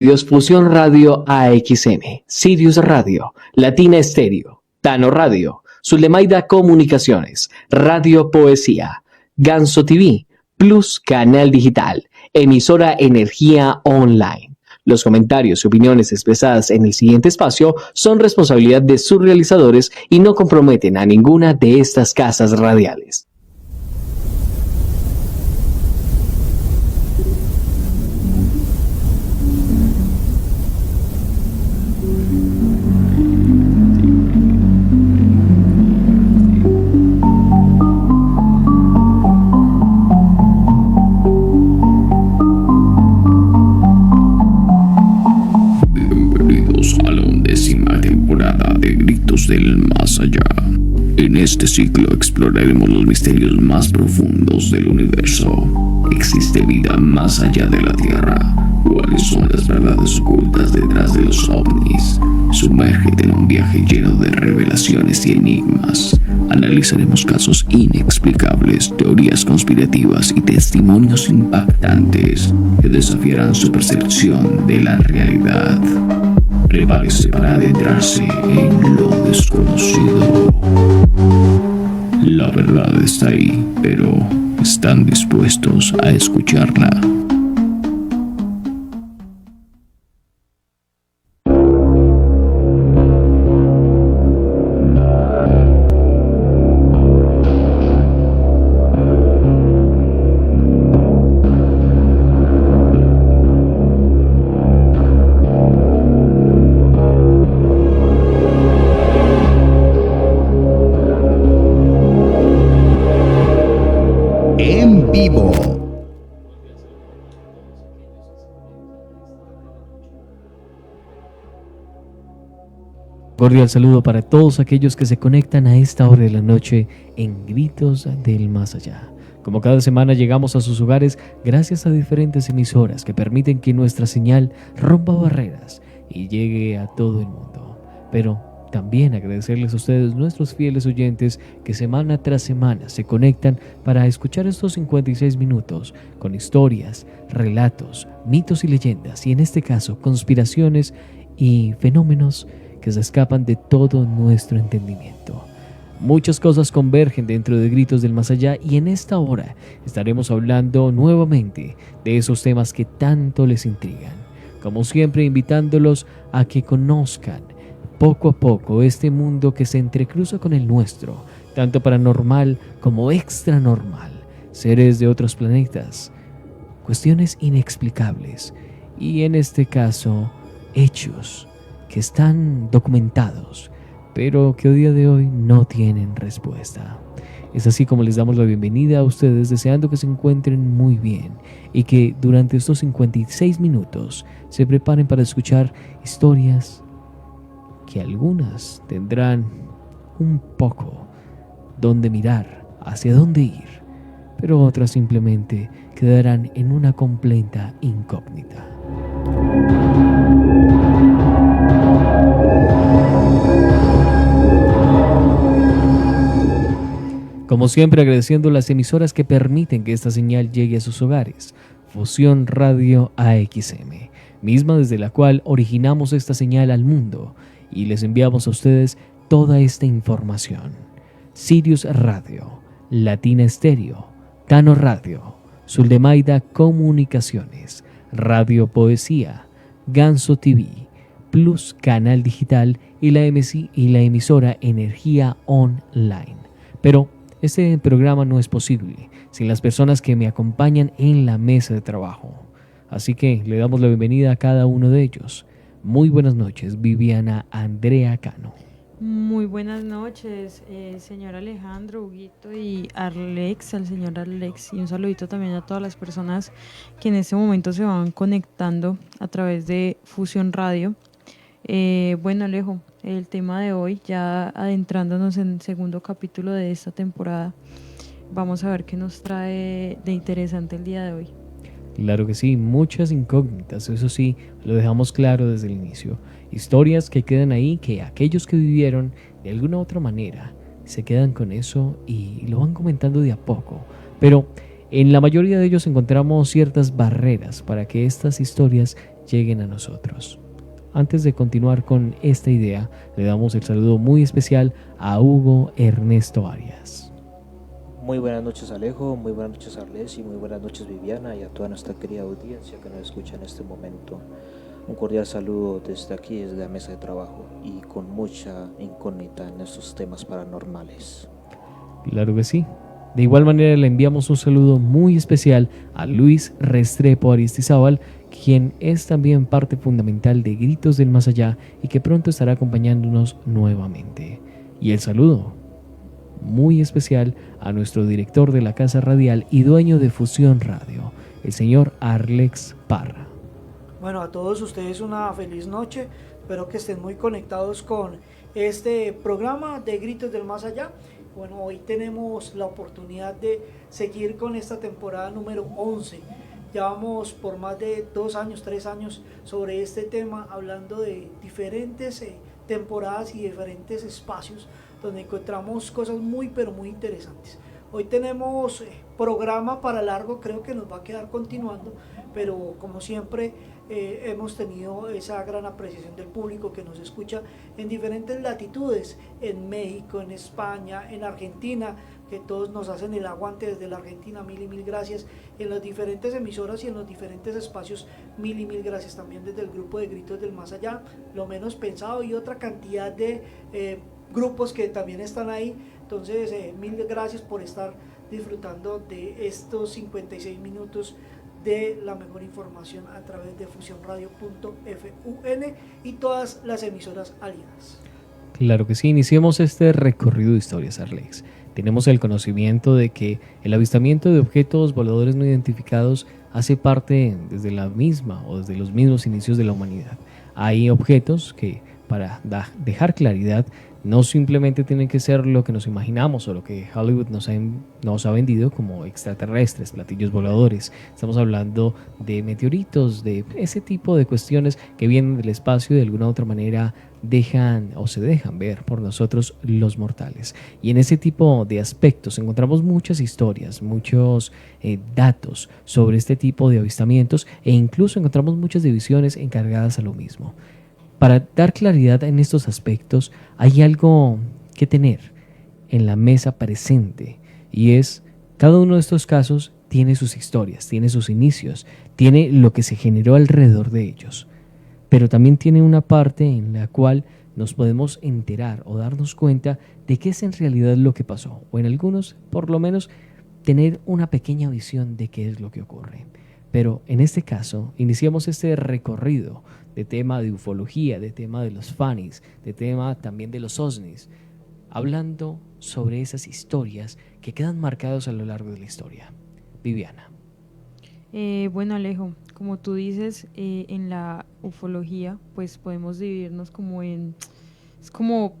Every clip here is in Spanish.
Dios Fusión Radio AXN, Sirius Radio, Latina Estéreo, Tano Radio, Zulemaida Comunicaciones, Radio Poesía, Ganso TV, Plus Canal Digital, emisora Energía Online. Los comentarios y opiniones expresadas en el siguiente espacio son responsabilidad de sus realizadores y no comprometen a ninguna de estas casas radiales. Del más allá. En este ciclo exploraremos los misterios más profundos del universo. ¿Existe vida más allá de la Tierra? ¿Cuáles son las verdades ocultas detrás de los ovnis? Sumérgete en un viaje lleno de revelaciones y enigmas. Analizaremos casos inexplicables, teorías conspirativas y testimonios impactantes que desafiarán su percepción de la realidad. Prepárese para adentrarse en lo desconocido. La verdad está ahí, pero ¿están dispuestos a escucharla? Cordial saludo para todos aquellos que se conectan a esta hora de la noche en Gritos del Más Allá. Como cada semana llegamos a sus hogares gracias a diferentes emisoras que permiten que nuestra señal rompa barreras y llegue a todo el mundo. Pero también agradecerles a ustedes, nuestros fieles oyentes, que semana tras semana se conectan para escuchar estos 56 minutos con historias, relatos, mitos y leyendas, y en este caso conspiraciones y fenómenos que se escapan de todo nuestro entendimiento. Muchas cosas convergen dentro de Gritos del Más Allá y en esta hora estaremos hablando nuevamente de esos temas que tanto les intrigan. Como siempre, invitándolos a que conozcan poco a poco este mundo que se entrecruza con el nuestro, tanto paranormal como extranormal, seres de otros planetas, cuestiones inexplicables y en este caso, hechos que están documentados, pero que a día de hoy no tienen respuesta. Es así como les damos la bienvenida a ustedes, deseando que se encuentren muy bien y que durante estos 56 minutos se preparen para escuchar historias que algunas tendrán un poco dónde mirar, hacia dónde ir, pero otras simplemente quedarán en una completa incógnita. Como siempre, agradeciendo las emisoras que permiten que esta señal llegue a sus hogares. Fusión Radio AXN, misma desde la cual originamos esta señal al mundo y les enviamos a ustedes toda esta información. Sirius Radio, Latina Estéreo, Tano Radio, Zulemaida Comunicaciones, Radio Poesía, Ganso TV, Plus Canal Digital y la emisora Energía Online. Pero este programa no es posible sin las personas que me acompañan en la mesa de trabajo. Así que le damos la bienvenida a cada uno de ellos. Muy buenas noches, Viviana Andrea Cano. Muy buenas noches, señor Alejandro, Huguito y Alex, al señor Alex. Y un saludito también a todas las personas que en este momento se van conectando a través de Fusión Radio. Bueno, Alejo, el tema de hoy, ya adentrándonos en el segundo capítulo de esta temporada, vamos a ver qué nos trae de interesante el día de hoy. Claro que sí, muchas incógnitas, eso sí, lo dejamos claro desde el inicio. Historias que quedan ahí, que aquellos que vivieron de alguna u otra manera se quedan con eso y lo van comentando de a poco. Pero en la mayoría de ellos encontramos ciertas barreras para que estas historias lleguen a nosotros. Antes de continuar con esta idea, le damos el saludo muy especial a Hugo Ernesto Arias. Muy buenas noches, Alejo, muy buenas noches, Arles, y muy buenas noches, Viviana, y a toda nuestra querida audiencia que nos escucha en este momento. Un cordial saludo desde aquí, desde la mesa de trabajo, y con mucha incógnita en estos temas paranormales. Claro que sí. De igual manera le enviamos un saludo muy especial a Luis Restrepo Aristizábal, quien es también parte fundamental de Gritos del Más Allá y que pronto estará acompañándonos nuevamente. Y el saludo muy especial a nuestro director de la Casa Radial y dueño de Fusión Radio, el señor Arlex Parra. Bueno, a todos ustedes una feliz noche, espero que estén muy conectados con este programa de Gritos del Más Allá. Bueno, hoy tenemos la oportunidad de seguir con esta temporada número 11. Ya vamos por más de 2 años, 3 años sobre este tema, hablando de diferentes temporadas y diferentes espacios donde encontramos cosas muy pero muy interesantes. Hoy tenemos programa para largo, creo que nos va a quedar continuando, pero como siempre hemos tenido esa gran apreciación del público que nos escucha en diferentes latitudes, en México, en España, en Argentina, que todos nos hacen el aguante desde la Argentina, mil y mil gracias, en las diferentes emisoras y en los diferentes espacios, mil y mil gracias también desde el grupo de Gritos del Más Allá, Lo Menos Pensado y otra cantidad de grupos que también están ahí. Entonces mil gracias por estar disfrutando de estos 56 minutos de la mejor información a través de fusionradio.fun y todas las emisoras aliadas. Claro que sí, iniciemos este recorrido de historias, Arlex. Tenemos el conocimiento de que el avistamiento de objetos voladores no identificados hace parte desde la misma o desde los mismos inicios de la humanidad. Hay objetos que, para dejar claridad, no simplemente tienen que ser lo que nos imaginamos o lo que Hollywood nos ha vendido como extraterrestres, platillos voladores. Estamos hablando de meteoritos, de ese tipo de cuestiones que vienen del espacio y de alguna u otra manera se dejan ver por nosotros los mortales. Y en ese tipo de aspectos encontramos muchas historias, muchos datos sobre este tipo de avistamientos e incluso encontramos muchas divisiones encargadas a lo mismo. Para dar claridad en estos aspectos hay algo que tener en la mesa presente y es cada uno de estos casos tiene sus historias, tiene sus inicios, tiene lo que se generó alrededor de ellos, pero también tiene una parte en la cual nos podemos enterar o darnos cuenta de qué es en realidad lo que pasó o en algunos por lo menos tener una pequeña visión de qué es lo que ocurre. Pero en este caso iniciamos este recorrido de tema de ufología, de tema de los fanis, de tema también de los ovnis, hablando sobre esas historias que quedan marcadas a lo largo de la historia. Viviana. Bueno, Alejo, como tú dices, en la ufología pues podemos dividirnos como es como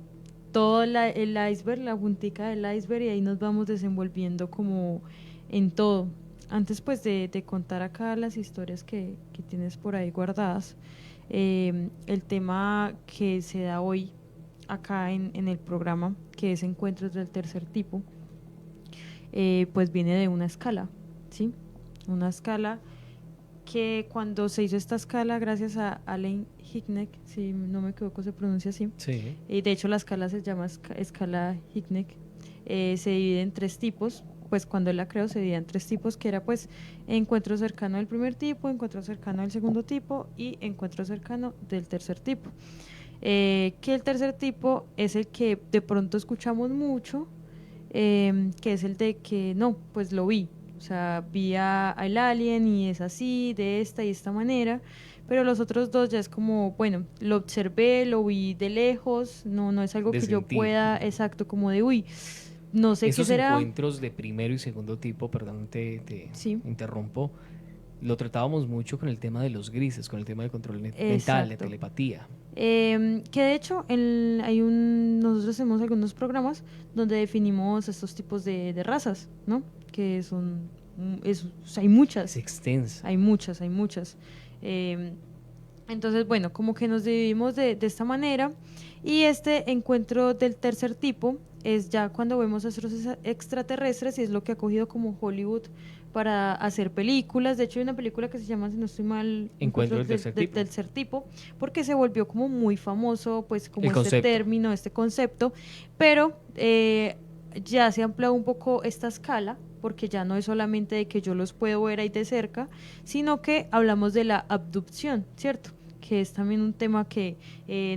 todo el iceberg, la puntica del iceberg, y ahí nos vamos desenvolviendo como en todo. Antes pues de contar acá las historias que tienes por ahí guardadas, el tema que se da hoy acá en el programa, que es Encuentros del Tercer Tipo, pues viene de una escala, ¿sí? Una escala que cuando se hizo esta escala, gracias a Allen Hynek, si no me equivoco se pronuncia así, Sí. de hecho la escala se llama escala Hynek, se divide en 3 tipos. Pues cuando él la creó se dividía en 3 tipos, que era pues encuentro cercano del primer tipo, encuentro cercano del segundo tipo y encuentro cercano del tercer tipo. Que el tercer tipo es el que de pronto escuchamos mucho, que es el de que no, pues lo vi, o sea, vi al alien y es así, de esta y esta manera, pero los otros 2 ya es como, bueno, lo observé, lo vi de lejos, no es algo De que yo sentir. pueda, exacto, como de uy, no sé Esos qué será. encuentros de primero y segundo tipo, perdón, te Sí. interrumpo, lo tratábamos mucho con el tema de los grises, con el tema del control mental, de Exacto. telepatía. Que de hecho nosotros hacemos algunos programas donde definimos estos tipos de razas, ¿no? Que son, o sea, hay muchas. Es extensa. Hay muchas. Entonces, bueno, como que nos dividimos de esta manera, y este encuentro del tercer tipo es ya cuando vemos a estos extraterrestres, y es lo que ha cogido como Hollywood para hacer películas. De hecho, hay una película que se llama, si no estoy mal, Encuentro del tercer tipo. tercer tipo, porque se volvió como muy famoso, pues como El este concepto. término, este concepto, pero ya se ha ampliado un poco esta escala, porque ya no es solamente de que yo los puedo ver ahí de cerca, sino que hablamos de la abducción, ¿cierto? Que es también un tema que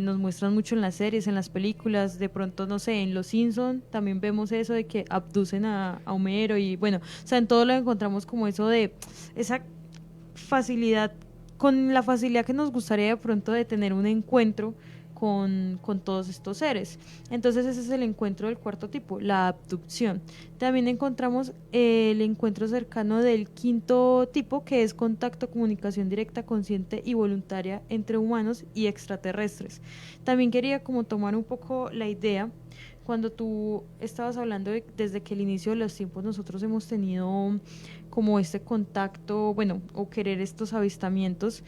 nos muestran mucho en las series, en las películas, de pronto, no sé, en Los Simpson también vemos eso de que abducen a Homero y bueno, o sea, en todo lo encontramos como eso de esa facilidad, con la facilidad que nos gustaría de pronto de tener un encuentro con todos estos seres. Entonces ese es el encuentro del cuarto tipo, la abducción. También encontramos el encuentro cercano del quinto tipo, que es contacto, comunicación directa, consciente y voluntaria entre humanos y extraterrestres. También quería como tomar un poco la idea, cuando tú estabas hablando de, desde que el inicio de los tiempos nosotros hemos tenido como este contacto, bueno, o querer estos avistamientos,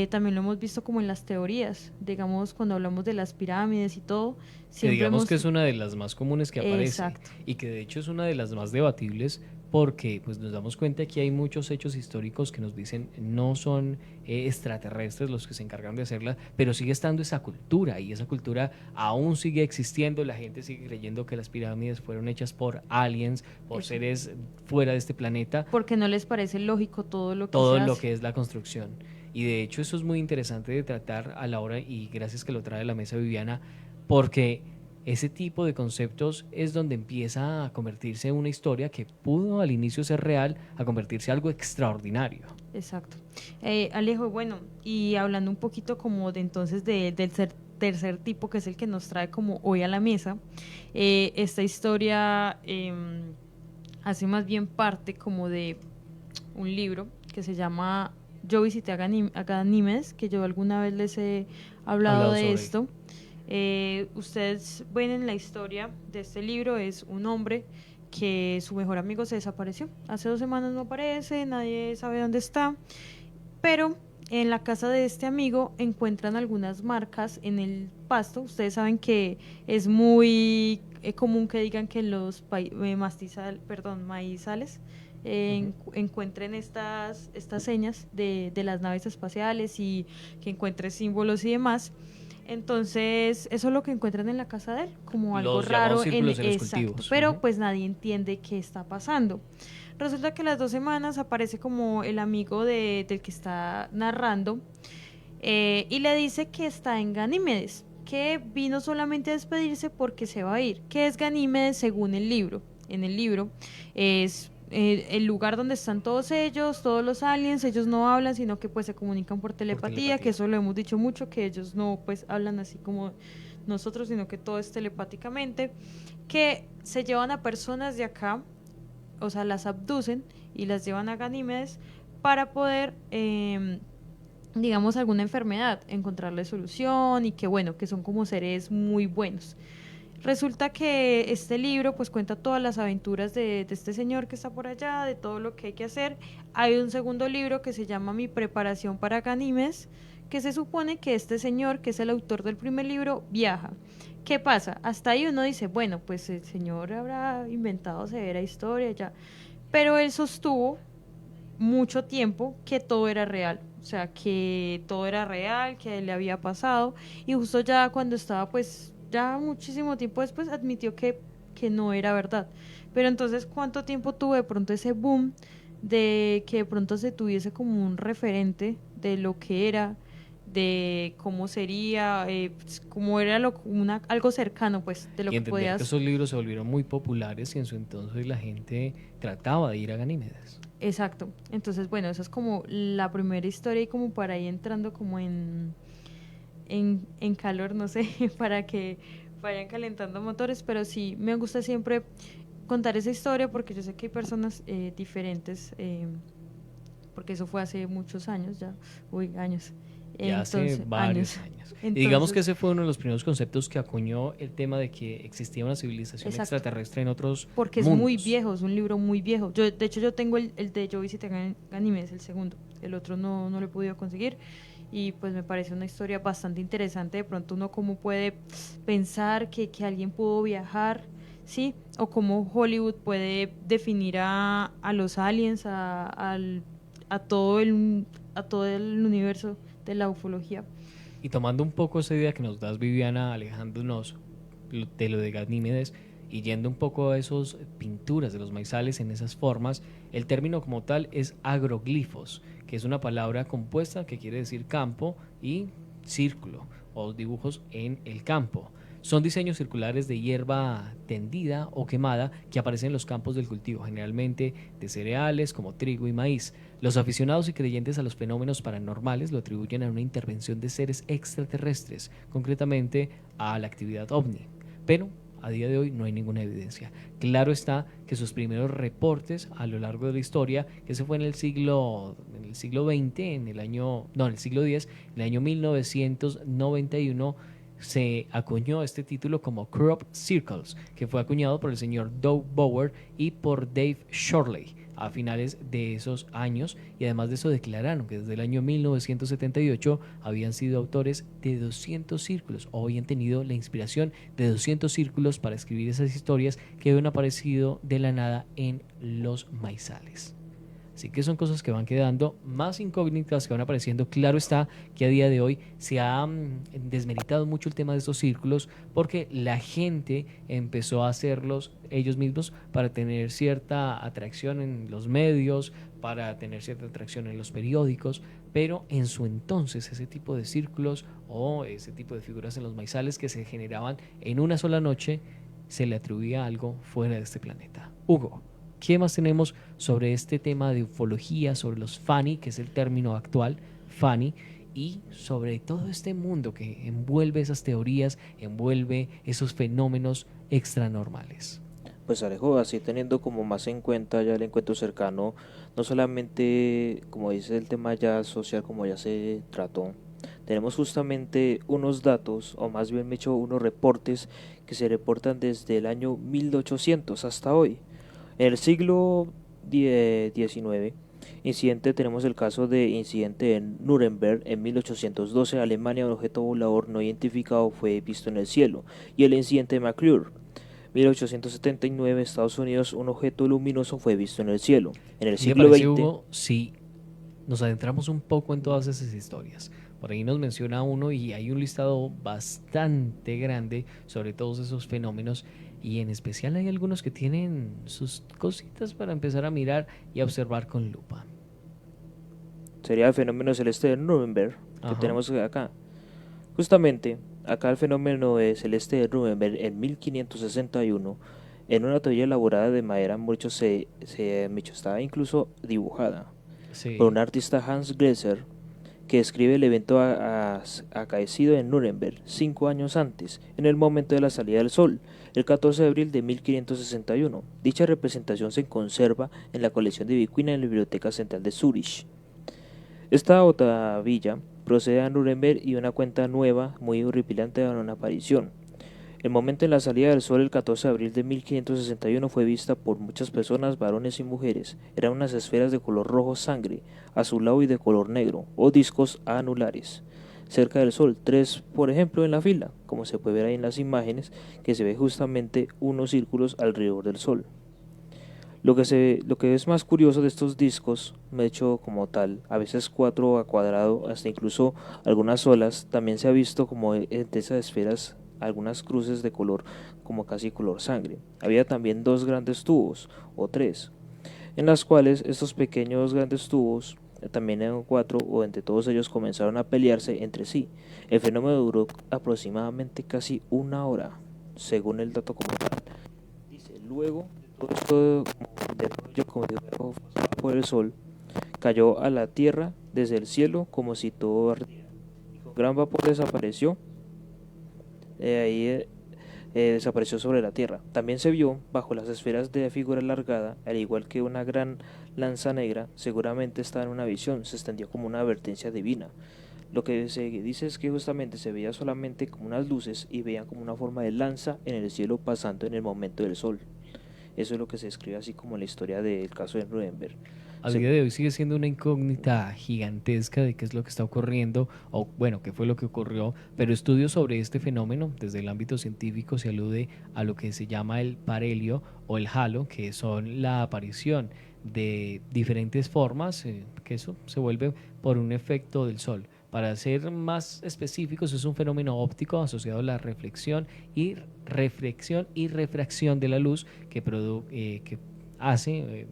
también lo hemos visto como en las teorías, digamos, cuando hablamos de las pirámides y todo, Que siempre digamos hemos... que es una de las más comunes que aparece. Exacto. Y que de hecho es una de las más debatibles porque pues nos damos cuenta que hay muchos hechos históricos que nos dicen no son extraterrestres los que se encargan de hacerla, pero sigue estando esa cultura y esa cultura aún sigue existiendo. La gente sigue creyendo que las pirámides fueron hechas por aliens, por Eso. seres fuera de este planeta, Porque no les parece lógico todo lo que todo se lo hace. que es la construcción. Y de hecho eso es muy interesante de tratar a la hora, y gracias que lo trae a la mesa Viviana, porque ese tipo de conceptos es donde empieza a convertirse en una historia que pudo al inicio ser real, a convertirse en algo extraordinario. Exacto. Alejo, bueno, y hablando un poquito como de entonces del tercer tipo, que es el que nos trae como hoy a la mesa, esta historia hace más bien parte como de un libro que se llama Yo visité a Ganímedes, que yo alguna vez les he hablado de sobre esto. Ustedes ven en la historia de este libro, es un hombre que su mejor amigo se desapareció. Hace 2 semanas no aparece, nadie sabe dónde está, pero en la casa de este amigo encuentran algunas marcas en el pasto. Ustedes saben que es muy común que digan que los maizales encuentren estas señas de las naves espaciales y que encuentren símbolos y demás. Entonces, eso es lo que encuentran en la casa de él, como algo Los llamados raro. círculos en los Exacto, cultivos. pero Ujú. pues nadie entiende qué está pasando. Resulta que a las 2 semanas aparece como el amigo del que está narrando y le dice que está en Ganímedes, que vino solamente a despedirse porque se va a ir. ¿Qué es Ganímedes según el libro? En el libro es el lugar donde están todos ellos, todos los aliens. Ellos no hablan, sino que pues se comunican por telepatía, que eso lo hemos dicho mucho, que ellos no pues hablan así como nosotros, sino que todo es telepáticamente, que se llevan a personas de acá, o sea, las abducen y las llevan a Ganímedes para poder digamos, alguna enfermedad, encontrarle solución, y que bueno, que son como seres muy buenos. Resulta que este libro pues cuenta todas las aventuras de este señor que está por allá, de todo lo que hay que hacer. Hay un segundo libro que se llama Mi preparación para Ganímedes, que se supone que este señor, que es el autor del primer libro, viaja. ¿Qué pasa? Hasta ahí uno dice, bueno, pues el señor habrá inventado severa historia ya, pero él sostuvo mucho tiempo que todo era real. O sea, que todo era real, que le había pasado, y justo ya cuando estaba pues ya muchísimo tiempo después admitió que no era verdad. Pero entonces, ¿cuánto tiempo tuvo de pronto ese boom de que de pronto se tuviese como un referente de lo que era, de cómo sería, cómo era algo cercano pues de lo Y que entender podías... que esos libros se volvieron muy populares y en su entonces la gente trataba de ir a Ganímedes. Exacto. Entonces, bueno, esa es como la primera historia, y como para ir entrando como en calor, no sé, para que vayan calentando motores, pero sí, me gusta siempre contar esa historia porque yo sé que hay personas diferentes, porque eso fue hace muchos años ya, años. Ya hace varios años. Y digamos que ese fue uno de los primeros conceptos que acuñó el tema de que existía una civilización Exacto. extraterrestre en otros porque mundos. Es muy viejo, es un libro muy viejo. De hecho, yo tengo el de Yo visité Ganímedes, el segundo. El otro no lo he podido conseguir. Y pues me parece una historia bastante interesante. De pronto uno cómo puede pensar que alguien pudo viajar sí, o cómo Hollywood puede definir a los aliens, a todo el universo de la ufología. Y tomando un poco esa idea que nos das, Viviana, alejándonos de lo de Ganímedes y yendo un poco a esas pinturas de los maizales en esas formas, el término como tal es agroglifos, que es una palabra compuesta que quiere decir campo y círculo, o dibujos en el campo. Son diseños circulares de hierba tendida o quemada que aparecen en los campos del cultivo, generalmente de cereales como trigo y maíz. Los aficionados y creyentes a los fenómenos paranormales lo atribuyen a una intervención de seres extraterrestres, concretamente a la actividad ovni. Pero a día de hoy no hay ninguna evidencia. Claro está que sus primeros reportes a lo largo de la historia, que se fue en el siglo XX, en el siglo X, en el año 1991, se acuñó este título como Crop Circles, que fue acuñado por el señor Doug Bower y por Dave Shorley a finales de esos años, y además de eso declararon que desde el año 1978 habían sido autores de 200 círculos o habían tenido la inspiración de 200 círculos para escribir esas historias que habían aparecido de la nada en los maizales. Así que son cosas que van quedando, más incógnitas que van apareciendo. Claro está que a día de hoy se ha desmeritado mucho el tema de estos círculos porque la gente empezó a hacerlos ellos mismos para tener cierta atracción en los medios, para tener cierta atracción en los periódicos, pero en su entonces ese tipo de círculos o ese tipo de figuras en los maizales que se generaban en una sola noche se le atribuía algo fuera de este planeta. Hugo, ¿qué más tenemos sobre este tema de ufología, sobre los FANI, que es el término actual, FANI, y sobre todo este mundo que envuelve esas teorías, envuelve esos fenómenos extranormales? Pues Alejo, así teniendo como más en cuenta ya el encuentro cercano, no solamente como dice el tema ya social como ya se trató, tenemos justamente unos datos, o más bien dicho unos reportes que se reportan desde el año 1800 hasta hoy. En el siglo XIX, tenemos el caso de incidente en Nuremberg en 1812, Alemania, un objeto volador no identificado fue visto en el cielo, y el incidente de McClure, 1879, Estados Unidos, un objeto luminoso fue visto en el cielo. En el siglo XX, Hugo, sí, nos adentramos un poco en todas esas historias. Por ahí nos menciona uno y hay un listado bastante grande sobre todos esos fenómenos, y en especial hay algunos que tienen sus cositas para empezar a mirar y a observar con lupa. Sería el fenómeno celeste de Nuremberg que tenemos acá. Justamente, acá el fenómeno celeste de Nuremberg en 1561, en una teoría elaborada de madera, mucho estaba incluso dibujada por un artista, Hans Gresser, que describe el evento acaecido en Nuremberg 5 años antes, en el momento de la salida del sol, el 14 de abril de 1561. Dicha representación se conserva en la colección de Vicuña en la Biblioteca Central de Zúrich. Esta otavilla procede a Nuremberg y una cuenta nueva, muy horripilante, de una aparición. El momento de la salida del sol, el 14 de abril de 1561, fue vista por muchas personas, varones y mujeres. Eran unas esferas de color rojo sangre, azulado y de color negro, o discos anulares, cerca del sol, 3 por ejemplo en la fila, como se puede ver ahí en las imágenes, que se ve justamente unos círculos alrededor del sol. Lo que es más curioso de estos discos, hecho como tal, a veces 4 a cuadrado, hasta incluso algunas olas, también se ha visto como de esas esferas algunas cruces de color como casi color sangre. Había también 2 grandes tubos, o 3, en las cuales estos pequeños grandes tubos, también eran 4, o entre todos ellos comenzaron a pelearse entre sí. El fenómeno duró aproximadamente casi 1 hora, según el dato como tal. Dice, luego de todo ello, como por el sol, cayó a la tierra desde el cielo como si todo ardiera, y con gran vapor desapareció. Desapareció sobre la tierra. También se vio bajo las esferas de figura alargada, al igual que una gran lanza negra. Seguramente estaba en una visión, se extendió como una advertencia divina. Lo que se dice es que justamente se veía solamente como unas luces y veían como una forma de lanza en el cielo pasando en el momento del sol. Eso es lo que se escribe así como en la historia del caso de Nuremberg. A Sí. día de hoy sigue siendo una incógnita gigantesca de qué es lo que está ocurriendo, o bueno, qué fue lo que ocurrió, pero estudios sobre este fenómeno desde el ámbito científico se alude a lo que se llama el parhelio o el halo, que son la aparición de diferentes formas, que eso se vuelve por un efecto del sol. Para ser más específicos, es un fenómeno óptico asociado a la reflexión y refracción de la luz que hace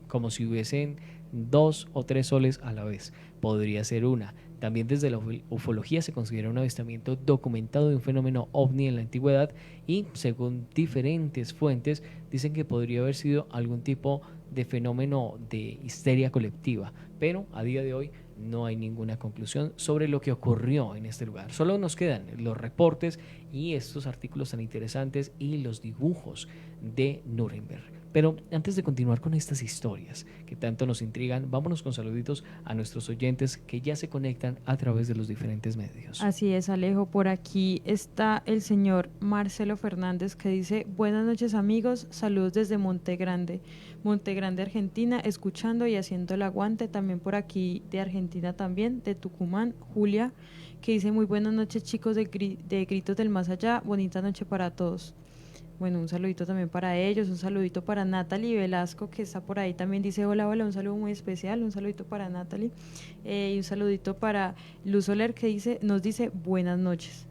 como si hubiesen dos o tres soles a la vez. Podría ser una. También desde la ufología se considera un avistamiento documentado de un fenómeno ovni en la antigüedad y según diferentes fuentes dicen que podría haber sido algún tipo de fenómeno de histeria colectiva, pero a día de hoy no hay ninguna conclusión sobre lo que ocurrió en este lugar. Solo nos quedan los reportes y estos artículos tan interesantes y los dibujos de Nuremberg. Pero antes de continuar con estas historias que tanto nos intrigan, vámonos con saluditos a nuestros oyentes que ya se conectan a través de los diferentes medios. Así es, Alejo. Por aquí está el señor Marcelo Fernández que dice: buenas noches amigos, saludos desde Monte Grande, Argentina, escuchando y haciendo el aguante. También por aquí de Argentina también, de Tucumán, Julia, que dice: muy buenas noches chicos de Gritos del Más Allá, bonita noche para todos. Bueno, un saludito también para ellos, un saludito para Natalie Velasco, que está por ahí, también dice hola, hola, un saludo muy especial, un saludito para Natalie, y un saludito para Luz Soler, que nos dice buenas noches.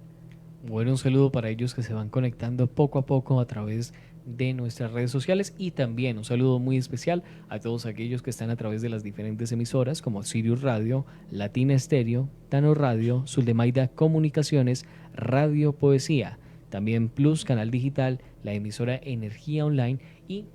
Bueno, un saludo para ellos que se van conectando poco a poco a través de nuestras redes sociales y también un saludo muy especial a todos aquellos que están a través de las diferentes emisoras como Sirius Radio, Latina Estéreo, Tano Radio, Zuldemaida Comunicaciones, Radio Poesía, también Plus Canal Digital, la emisora Energía Online y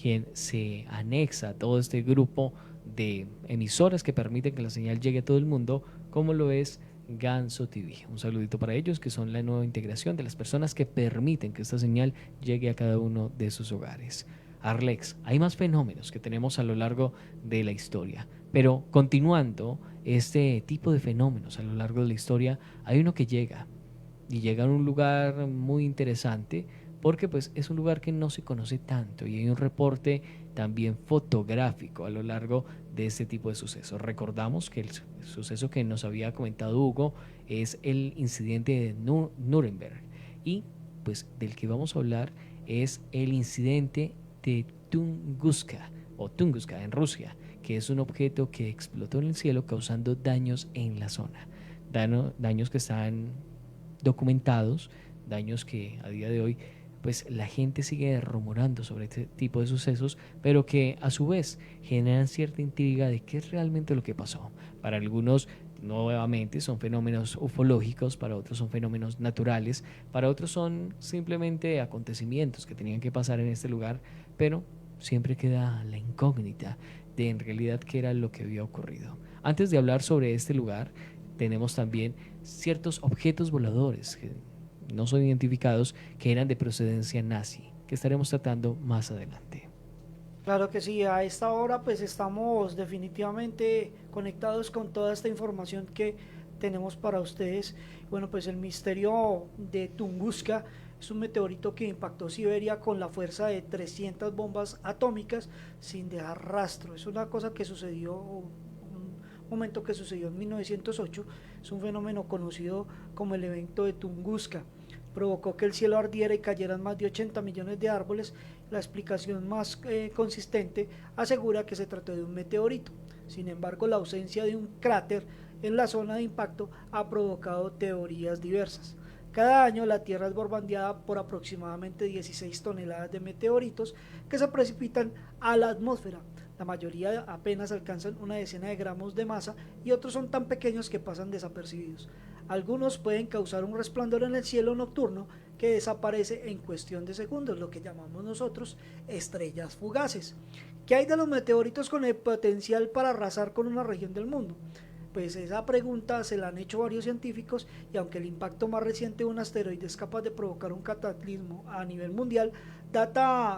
quien se anexa a todo este grupo de emisoras que permiten que la señal llegue a todo el mundo, como lo es Ganso TV. Un saludito para ellos que son la nueva integración de las personas que permiten que esta señal llegue a cada uno de sus hogares. Arlex, hay más fenómenos que tenemos a lo largo de la historia, pero continuando este tipo de fenómenos a lo largo de la historia, hay uno que llega a un lugar muy interesante porque pues es un lugar que no se conoce tanto y hay un reporte también fotográfico a lo largo de este tipo de sucesos. Recordamos que el suceso que nos había comentado Hugo es el incidente de Nuremberg y pues del que vamos a hablar es el incidente de Tunguska en Rusia, que es un objeto que explotó en el cielo causando daños en la zona, daños que están documentados, daños que a día de hoy pues la gente sigue rumorando sobre este tipo de sucesos, pero que a su vez generan cierta intriga de qué es realmente lo que pasó. Para algunos nuevamente son fenómenos ufológicos, para otros son fenómenos naturales, para otros son simplemente acontecimientos que tenían que pasar en este lugar, pero siempre queda la incógnita de en realidad qué era lo que había ocurrido. Antes de hablar sobre este lugar, tenemos también ciertos objetos voladores que no son identificados que eran de procedencia nazi, que estaremos tratando más adelante. Claro que sí, a esta hora pues estamos definitivamente conectados con toda esta información que tenemos para ustedes. Bueno, pues el misterio de Tunguska es un meteorito que impactó Siberia con la fuerza de 300 bombas atómicas sin dejar rastro. Es una cosa que sucedió, momento que sucedió en 1908, es un fenómeno conocido como el evento de Tunguska. Provocó que el cielo ardiera y cayeran más de 80 millones de árboles. La explicación más consistente asegura que se trató de un meteorito. Sin embargo, la ausencia de un cráter en la zona de impacto ha provocado teorías diversas. Cada año la Tierra es bombardeada por aproximadamente 16 toneladas de meteoritos que se precipitan a la atmósfera. La mayoría apenas alcanzan una decena de gramos de masa y otros son tan pequeños que pasan desapercibidos. Algunos pueden causar un resplandor en el cielo nocturno que desaparece en cuestión de segundos, lo que llamamos nosotros estrellas fugaces. ¿Qué hay de los meteoritos con el potencial para arrasar con una región del mundo? Pues esa pregunta se la han hecho varios científicos y aunque el impacto más reciente de un asteroide es capaz de provocar un cataclismo a nivel mundial,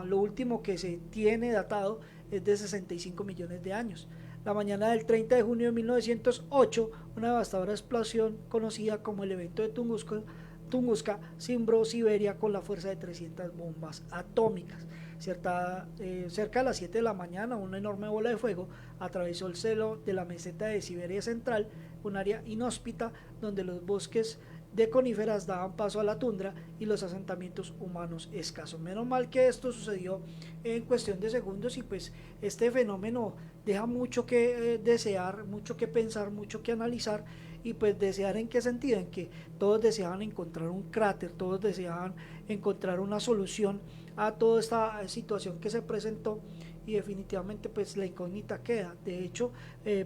lo último que se tiene datado es de 65 millones de años. La mañana del 30 de junio de 1908, una devastadora explosión conocida como el evento de Tunguska Tunguska cimbró Siberia con la fuerza de 300 bombas atómicas. Cerca de las 7 de la mañana, una enorme bola de fuego atravesó el cielo de la meseta de Siberia Central, un área inhóspita donde los bosques de coníferas daban paso a la tundra y los asentamientos humanos escasos. Menos mal que esto sucedió en cuestión de segundos, y pues este fenómeno deja mucho que desear, mucho que pensar, mucho que analizar. Y pues desear en qué sentido, en que todos deseaban encontrar un cráter, todos deseaban encontrar una solución a toda esta situación que se presentó, y definitivamente pues la incógnita queda. De hecho,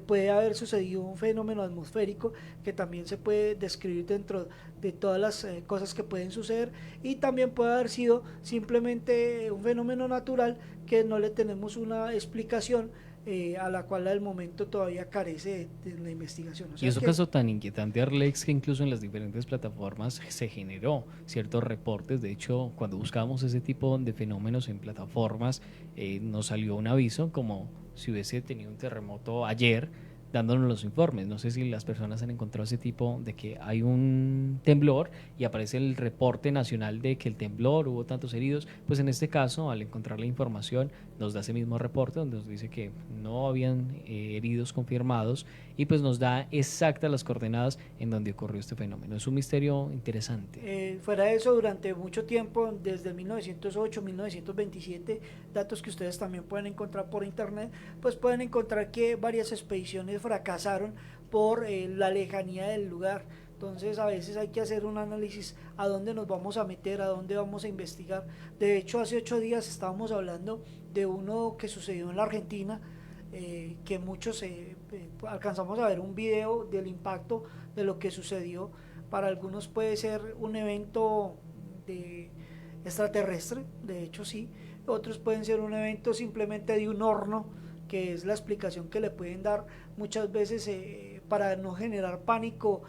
puede haber sucedido un fenómeno atmosférico que también se puede describir dentro de todas las cosas que pueden suceder, y también puede haber sido simplemente un fenómeno natural que no le tenemos una explicación, a la cual al momento todavía carece de la investigación. O sea, y eso caso tan inquietante, Arlex, que incluso en las diferentes plataformas se generó ciertos reportes. De hecho, cuando buscábamos ese tipo de fenómenos en plataformas, nos salió un aviso como si hubiese tenido un terremoto ayer, dándonos los informes. No sé si las personas han encontrado ese tipo de que hay un temblor y aparece el reporte nacional de que el temblor, hubo tantos heridos. Pues en este caso, al encontrar la información, nos da ese mismo reporte donde nos dice que no habían heridos confirmados, y pues nos da exactas las coordenadas en donde ocurrió este fenómeno. Es un misterio interesante. Fuera de eso, durante mucho tiempo, desde 1908, 1927, datos que ustedes también pueden encontrar por internet, pues pueden encontrar que varias expediciones fracasaron por la lejanía del lugar. Entonces a veces hay que hacer un análisis a dónde nos vamos a meter, a dónde vamos a investigar. De hecho, hace 8 días estábamos hablando de uno que sucedió en la Argentina, que muchos alcanzamos a ver un video del impacto de lo que sucedió. Para algunos puede ser un evento extraterrestre, de hecho sí. Otros pueden ser un evento simplemente de un horno, que es la explicación que le pueden dar muchas veces para no generar pánico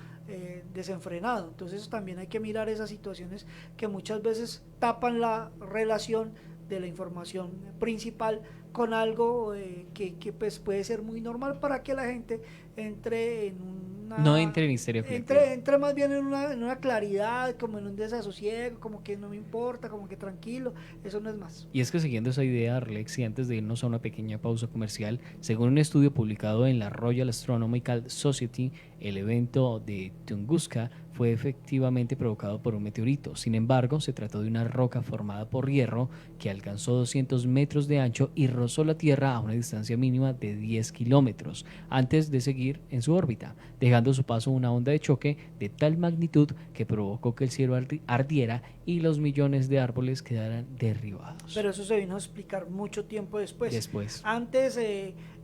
desenfrenado. Entonces también hay que mirar esas situaciones que muchas veces tapan la relación de la información principal con algo que pues puede ser muy normal, para que la gente entre en una... No entre en histeria colectiva. Entre más bien en una claridad, como en un desasosiego, como que no me importa, como que tranquilo. Eso no es más. Y es que siguiendo esa idea, Arlex, y antes de irnos a una pequeña pausa comercial, según un estudio publicado en la Royal Astronomical Society, el evento de Tunguska fue efectivamente provocado por un meteorito. Sin embargo, se trató de una roca formada por hierro que alcanzó 200 metros de ancho y rozó la Tierra a una distancia mínima de 10 kilómetros antes de seguir en su órbita, dejando a su paso una onda de choque de tal magnitud que provocó que el cielo ardiera y los millones de árboles quedaran derribados. Pero eso se vino a explicar mucho tiempo después. Antes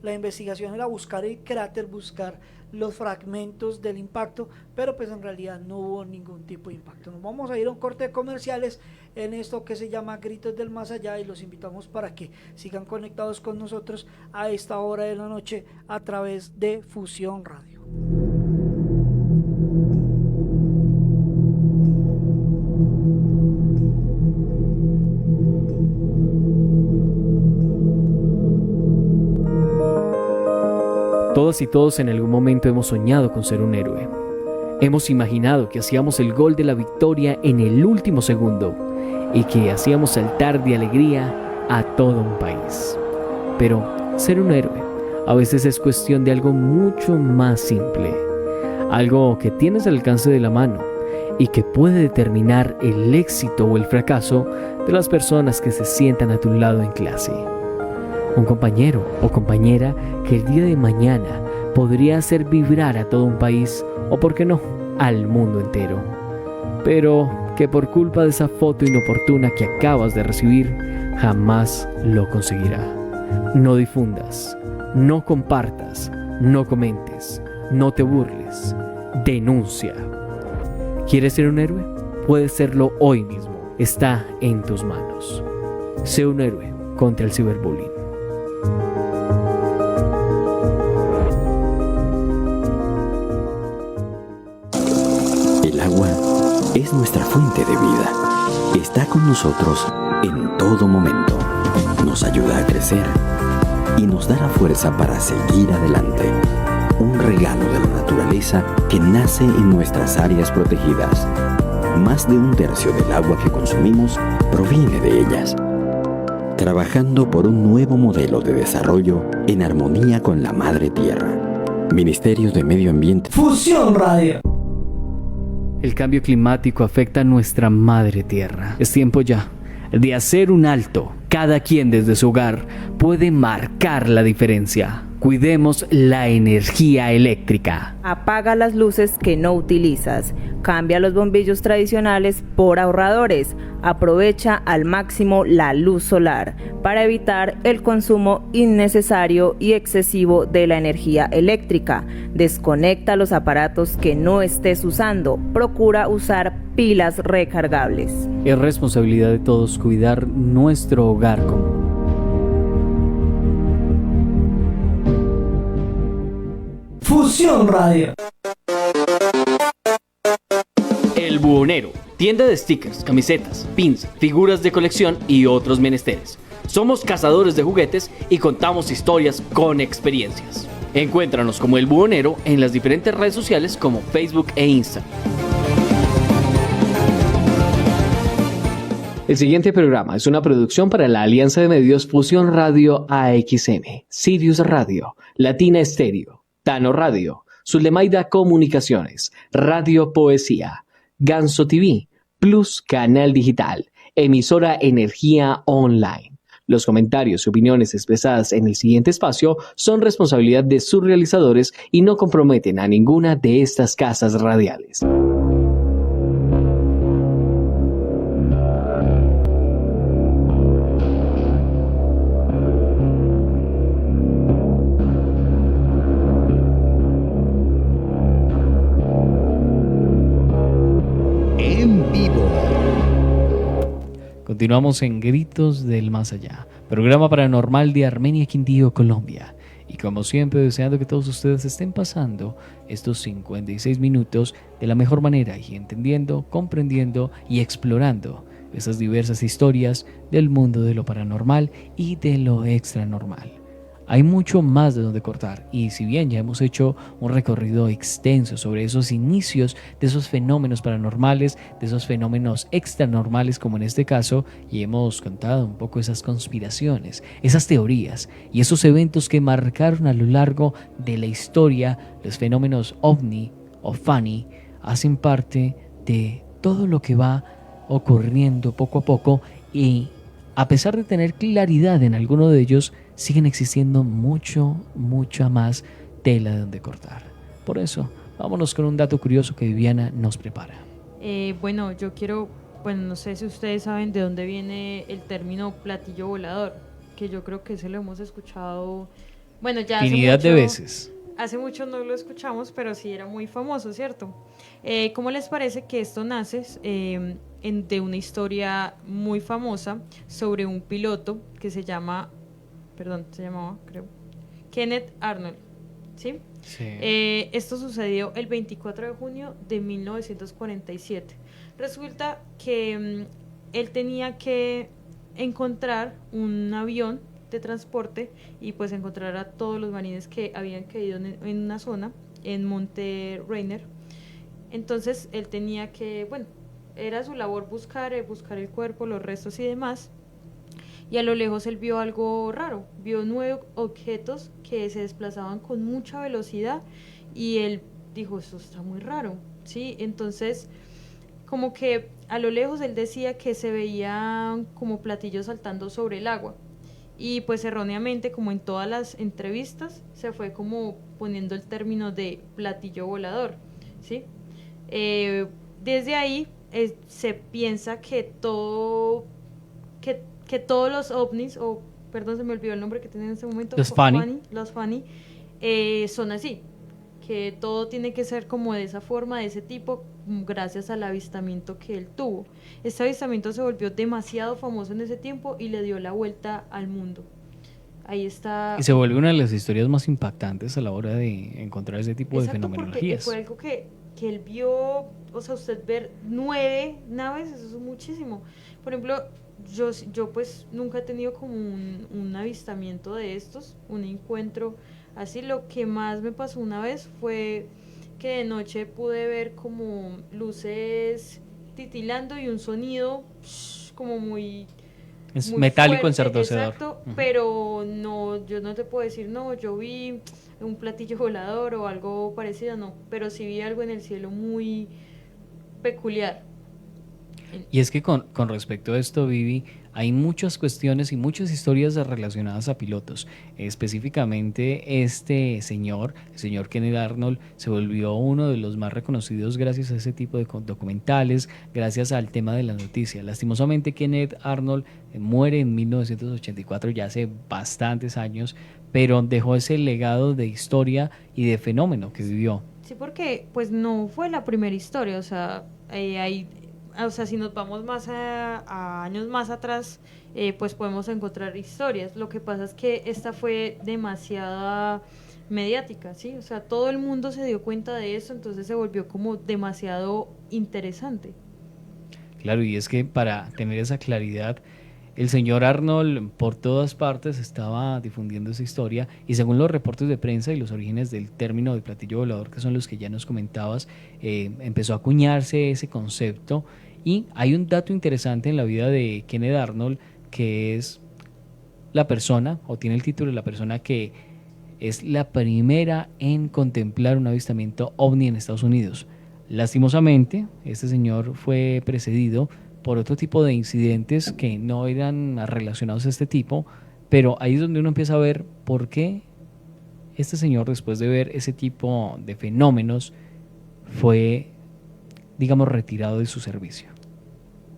la investigación era buscar el cráter, buscar los fragmentos del impacto, pero pues en realidad no hubo ningún tipo de impacto. Nos vamos a ir a un corte de comerciales en esto que se llama Gritos del Más Allá, y los invitamos para que sigan conectados con nosotros a esta hora de la noche a través de Fusión Radio. Todas y todos en algún momento hemos soñado con ser un héroe. Hemos imaginado que hacíamos el gol de la victoria en el último segundo y que hacíamos saltar de alegría a todo un país. Pero ser un héroe a veces es cuestión de algo mucho más simple, algo que tienes al alcance de la mano y que puede determinar el éxito o el fracaso de las personas que se sientan a tu lado en clase. Un compañero o compañera que el día de mañana podría hacer vibrar a todo un país, o por qué no, al mundo entero, pero que por culpa de esa foto inoportuna que acabas de recibir, jamás lo conseguirá. No difundas, no compartas, no comentes, no te burles, denuncia. ¿Quieres ser un héroe? Puedes serlo hoy mismo, está en tus manos. Sé un héroe contra el ciberbullying. El agua es nuestra fuente de vida. Está con nosotros en todo momento. Nos ayuda a crecer y nos da la fuerza para seguir adelante. Un regalo de la naturaleza que nace en nuestras áreas protegidas. Más de un tercio del agua que consumimos proviene de ellas. Trabajando por un nuevo modelo de desarrollo en armonía con la Madre Tierra. Ministerio de Medio Ambiente. Fusión Radio. El cambio climático afecta a nuestra Madre Tierra. Es tiempo ya de hacer un alto. Cada quien desde su hogar puede marcar la diferencia. Cuidemos la energía eléctrica. Apaga las luces que no utilizas. Cambia los bombillos tradicionales por ahorradores. Aprovecha al máximo la luz solar para evitar el consumo innecesario y excesivo de la energía eléctrica. Desconecta los aparatos que no estés usando. Procura usar pilas recargables. Es responsabilidad de todos cuidar nuestro hogar común. Fusión Radio. El Buhonero, tienda de stickers, camisetas, pins, figuras de colección y otros menesteres. Somos cazadores de juguetes y contamos historias con experiencias. Encuéntranos como El Buhonero en las diferentes redes sociales como Facebook e Instagram. El siguiente programa es una producción para la Alianza de Medios Fusión Radio AXN, Sirius Radio, Latina Estéreo, Tano Radio, Zulemaida Comunicaciones, Radio Poesía, Ganso TV, Plus Canal Digital, emisora Energía Online. Los comentarios y opiniones expresadas en el siguiente espacio son responsabilidad de sus realizadores y no comprometen a ninguna de estas casas radiales. Continuamos en Gritos del Más Allá, programa paranormal de Armenia, Quindío, Colombia. Y como siempre, deseando que todos ustedes estén pasando estos 56 minutos de la mejor manera y entendiendo, comprendiendo y explorando esas diversas historias del mundo de lo paranormal y de lo extranormal. Hay mucho más de donde cortar y si bien ya hemos hecho un recorrido extenso sobre esos inicios de esos fenómenos paranormales, de esos fenómenos extranormales como en este caso, y hemos contado un poco esas conspiraciones, esas teorías y esos eventos que marcaron a lo largo de la historia, los fenómenos ovni o funny hacen parte de todo lo que va ocurriendo poco a poco y a pesar de tener claridad en alguno de ellos, siguen existiendo mucha más tela de donde cortar. Por eso, vámonos con un dato curioso que Viviana nos prepara. Bueno, no sé si ustedes saben de dónde viene el término platillo volador, que yo creo que ese lo hemos escuchado, bueno, ya infinidad de veces. Hace mucho no lo escuchamos, pero sí era muy famoso, ¿cierto? ¿Cómo les parece que esto nace de una historia muy famosa sobre un piloto que se llamaba, creo, Kenneth Arnold, ¿sí? Sí. Esto sucedió el 24 de junio de 1947. Resulta que él tenía que encontrar un avión de transporte y pues encontrar a todos los marines que habían caído en una zona, en Monte Rainier. Entonces él tenía que, era su labor buscar el cuerpo, los restos y demás. Y a lo lejos él vio algo raro, vio 9 objetos que se desplazaban con mucha velocidad y él dijo, esto está muy raro, ¿sí? Entonces, como que a lo lejos él decía que se veían como platillos saltando sobre el agua. Y pues erróneamente, como en todas las entrevistas, se fue como poniendo el término de platillo volador, ¿sí? Desde ahí se piensa que todos los ovnis, se me olvidó el nombre que tienen en ese momento, los funny, son así, que todo tiene que ser como de esa forma, de ese tipo, gracias al avistamiento que él tuvo. Este avistamiento se volvió demasiado famoso en ese tiempo y le dio la vuelta al mundo. Ahí está. Y se vuelve una de las historias más impactantes a la hora de encontrar ese tipo de fenomenologías. Fue algo que él vio, o sea, usted ver 9 naves, eso es muchísimo. Por ejemplo, yo pues nunca he tenido como un avistamiento de estos, un encuentro así. Lo que más me pasó una vez fue que de noche pude ver como luces titilando y un sonido como muy... Es muy metálico, fuerte, ensordecedor. exacto, pero no, yo no te puedo decir, no, yo vi un platillo volador o algo parecido, no, pero sí vi algo en el cielo muy peculiar. Y es que con respecto a esto, Vivi, hay muchas cuestiones y muchas historias relacionadas a pilotos. Específicamente este señor, el señor Kenneth Arnold, se volvió uno de los más reconocidos gracias a ese tipo de documentales, gracias al tema de la noticia. Lastimosamente Kenneth Arnold muere en 1984, ya hace bastantes años, pero dejó ese legado de historia y de fenómeno que vivió. Sí, porque pues no fue la primera historia, o sea, o sea, si nos vamos más a años más atrás, pues podemos encontrar historias. Lo que pasa es que esta fue demasiada mediática, ¿sí? O sea, todo el mundo se dio cuenta de eso, entonces se volvió como demasiado interesante. Claro, y es que para tener esa claridad, el señor Arnold por todas partes estaba difundiendo esa historia y según los reportes de prensa y los orígenes del término de platillo volador, que son los que ya nos comentabas, empezó a acuñarse ese concepto y hay un dato interesante en la vida de Kenneth Arnold que es la persona, o tiene el título de la persona que es la primera en contemplar un avistamiento ovni en Estados Unidos. Lastimosamente, este señor fue precedido por otro tipo de incidentes que no eran relacionados a este tipo, pero ahí es donde uno empieza a ver por qué este señor, después de ver ese tipo de fenómenos, fue, digamos, retirado de su servicio.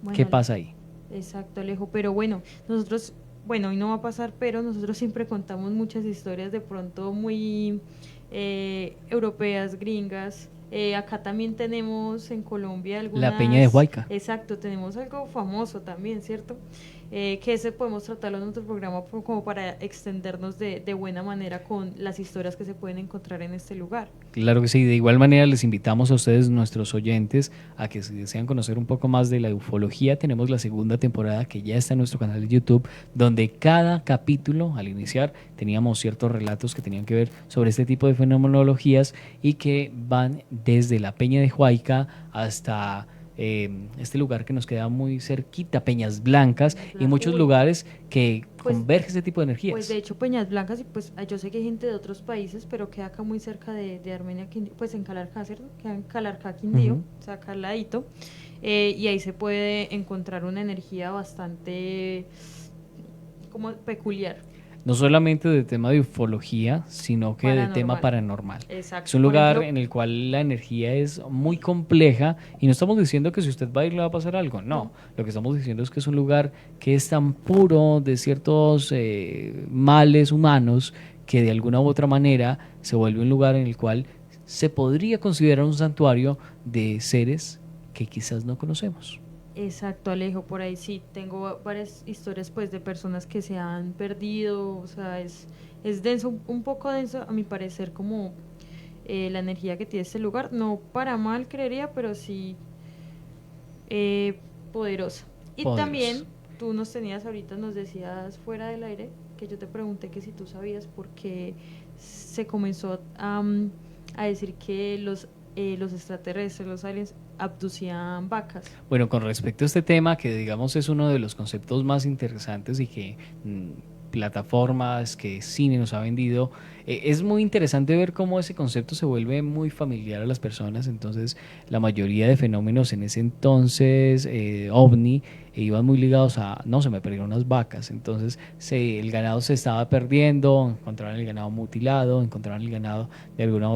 Bueno, ¿Qué pasa ahí? Exacto, Alejo, pero bueno, nosotros, bueno, hoy no va a pasar, pero nosotros siempre contamos muchas historias de pronto muy europeas, gringas. Acá también tenemos en Colombia algunas... La Peña de Huayca. Exacto, tenemos algo famoso también, ¿cierto? Que ese podemos tratarlo en otro programa como para extendernos de buena manera con las historias que se pueden encontrar en este lugar. Claro que sí, de igual manera les invitamos a ustedes, nuestros oyentes, a que si desean conocer un poco más de la ufología, tenemos la segunda temporada que ya está en nuestro canal de YouTube, donde cada capítulo, al iniciar, teníamos ciertos relatos que tenían que ver sobre este tipo de fenomenologías y que van desde la Peña de Huayca hasta... este lugar que nos queda muy cerquita, Peñas Blancas, y muchos lugares que Pues- convergen este tipo de energías. Pues de hecho Peñas Blancas, y pues yo sé que hay gente de otros países, pero queda acá muy cerca de Armenia, pues en Calarcá, ¿cierto? Queda en Calarcá, Quindío, Ujú. o sea, acá al ladito, y ahí se puede encontrar una energía bastante como peculiar. No solamente de tema de ufología, sino que de tema paranormal. Exacto. Es un Por lugar ejemplo, en el cual la energía es muy compleja y no estamos diciendo que si usted va a ir le va a pasar algo, no. Lo que estamos diciendo es que es un lugar que es tan puro de ciertos males humanos que de alguna u otra manera se vuelve un lugar en el cual se podría considerar un santuario de seres que quizás no conocemos. Exacto, Alejo, por ahí sí, tengo varias historias pues de personas que se han perdido, o sea, es denso, un poco denso a mi parecer como la energía que tiene este lugar, no para mal creería, pero sí poderosa. Y Poderosa. también tú nos tenías ahorita, nos decías fuera del aire, que yo te pregunté que si tú sabías por qué se comenzó a decir que los extraterrestres, los aliens, abducían vacas. Bueno, con respecto a este tema, que digamos es uno de los conceptos más interesantes y que plataformas, que cine nos ha vendido, es muy interesante ver cómo ese concepto se vuelve muy familiar a las personas. Entonces, la mayoría de fenómenos en ese entonces, ovni, iban muy ligados a, no, se me perdieron unas vacas, entonces el ganado se estaba perdiendo, encontraron el ganado mutilado, encontraron el ganado de alguna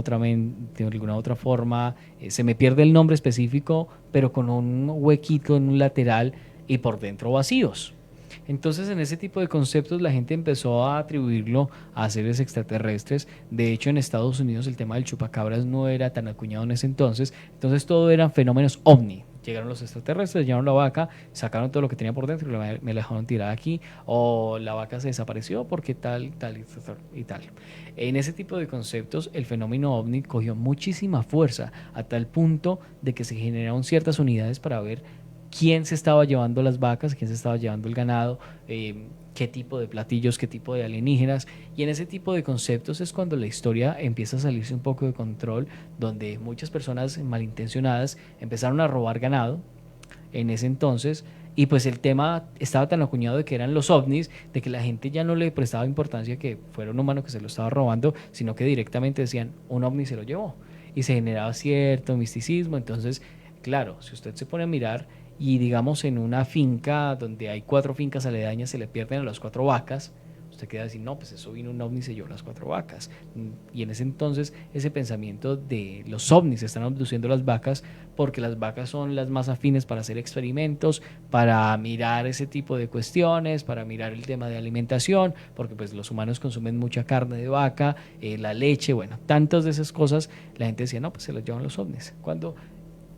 otra forma, se me pierde el nombre específico, pero con un huequito en un lateral y por dentro vacíos. Entonces, en ese tipo de conceptos la gente empezó a atribuirlo a seres extraterrestres. De hecho, en Estados Unidos el tema del chupacabras no era tan acuñado en ese entonces todo eran fenómenos ovni. Llegaron los extraterrestres, llevaron la vaca, sacaron todo lo que tenía por dentro y me la dejaron tirada aquí, o la vaca se desapareció porque tal y tal. En ese tipo de conceptos el fenómeno ovni cogió muchísima fuerza a tal punto de que se generaron ciertas unidades para ver quién se estaba llevando las vacas, quién se estaba llevando el ganado, qué tipo de platillos, qué tipo de alienígenas, y en ese tipo de conceptos es cuando la historia empieza a salirse un poco de control, donde muchas personas malintencionadas empezaron a robar ganado, en ese entonces. Y pues el tema estaba tan acuñado de que eran los ovnis, de que la gente ya no le prestaba importancia que fuera un humano que se lo estaba robando, sino que directamente decían, un ovni se lo llevó. Y se generaba cierto misticismo. Entonces, claro, si usted se pone a mirar y digamos en una finca donde hay 4 fincas aledañas se le pierden a las 4 vacas, usted queda decir, no, pues eso vino un ovni y se llevó las 4 vacas. Y en ese entonces ese pensamiento de los ovnis están abduciendo las vacas porque las vacas son las más afines para hacer experimentos, para mirar ese tipo de cuestiones, para mirar el tema de alimentación, porque pues los humanos consumen mucha carne de vaca, la leche, bueno, tantas de esas cosas. La gente decía, no, pues se las llevan los ovnis. Cuando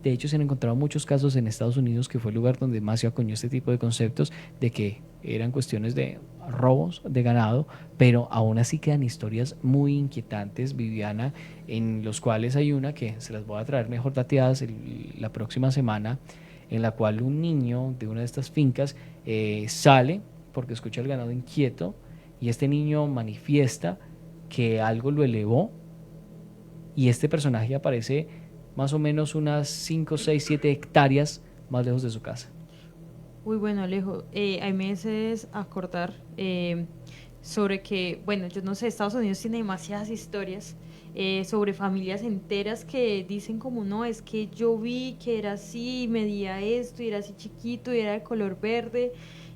de hecho se han encontrado muchos casos en Estados Unidos, que fue el lugar donde más se acuñó este tipo de conceptos, de que eran cuestiones de robos de ganado, pero aún así quedan historias muy inquietantes, Viviana, en los cuales hay una que se las voy a traer mejor dateadas la próxima semana, en la cual un niño de una de estas fincas sale porque escucha el ganado inquieto y este niño manifiesta que algo lo elevó y este personaje aparece más o menos unas 5, 6, 7 hectáreas más lejos de su casa. Uy, bueno, Alejo, hay meses a acordar sobre que, bueno, yo no sé, Estados Unidos tiene demasiadas historias sobre familias enteras que dicen como, no, es que yo vi que era así, medía esto, y era así chiquito, y era de color verde,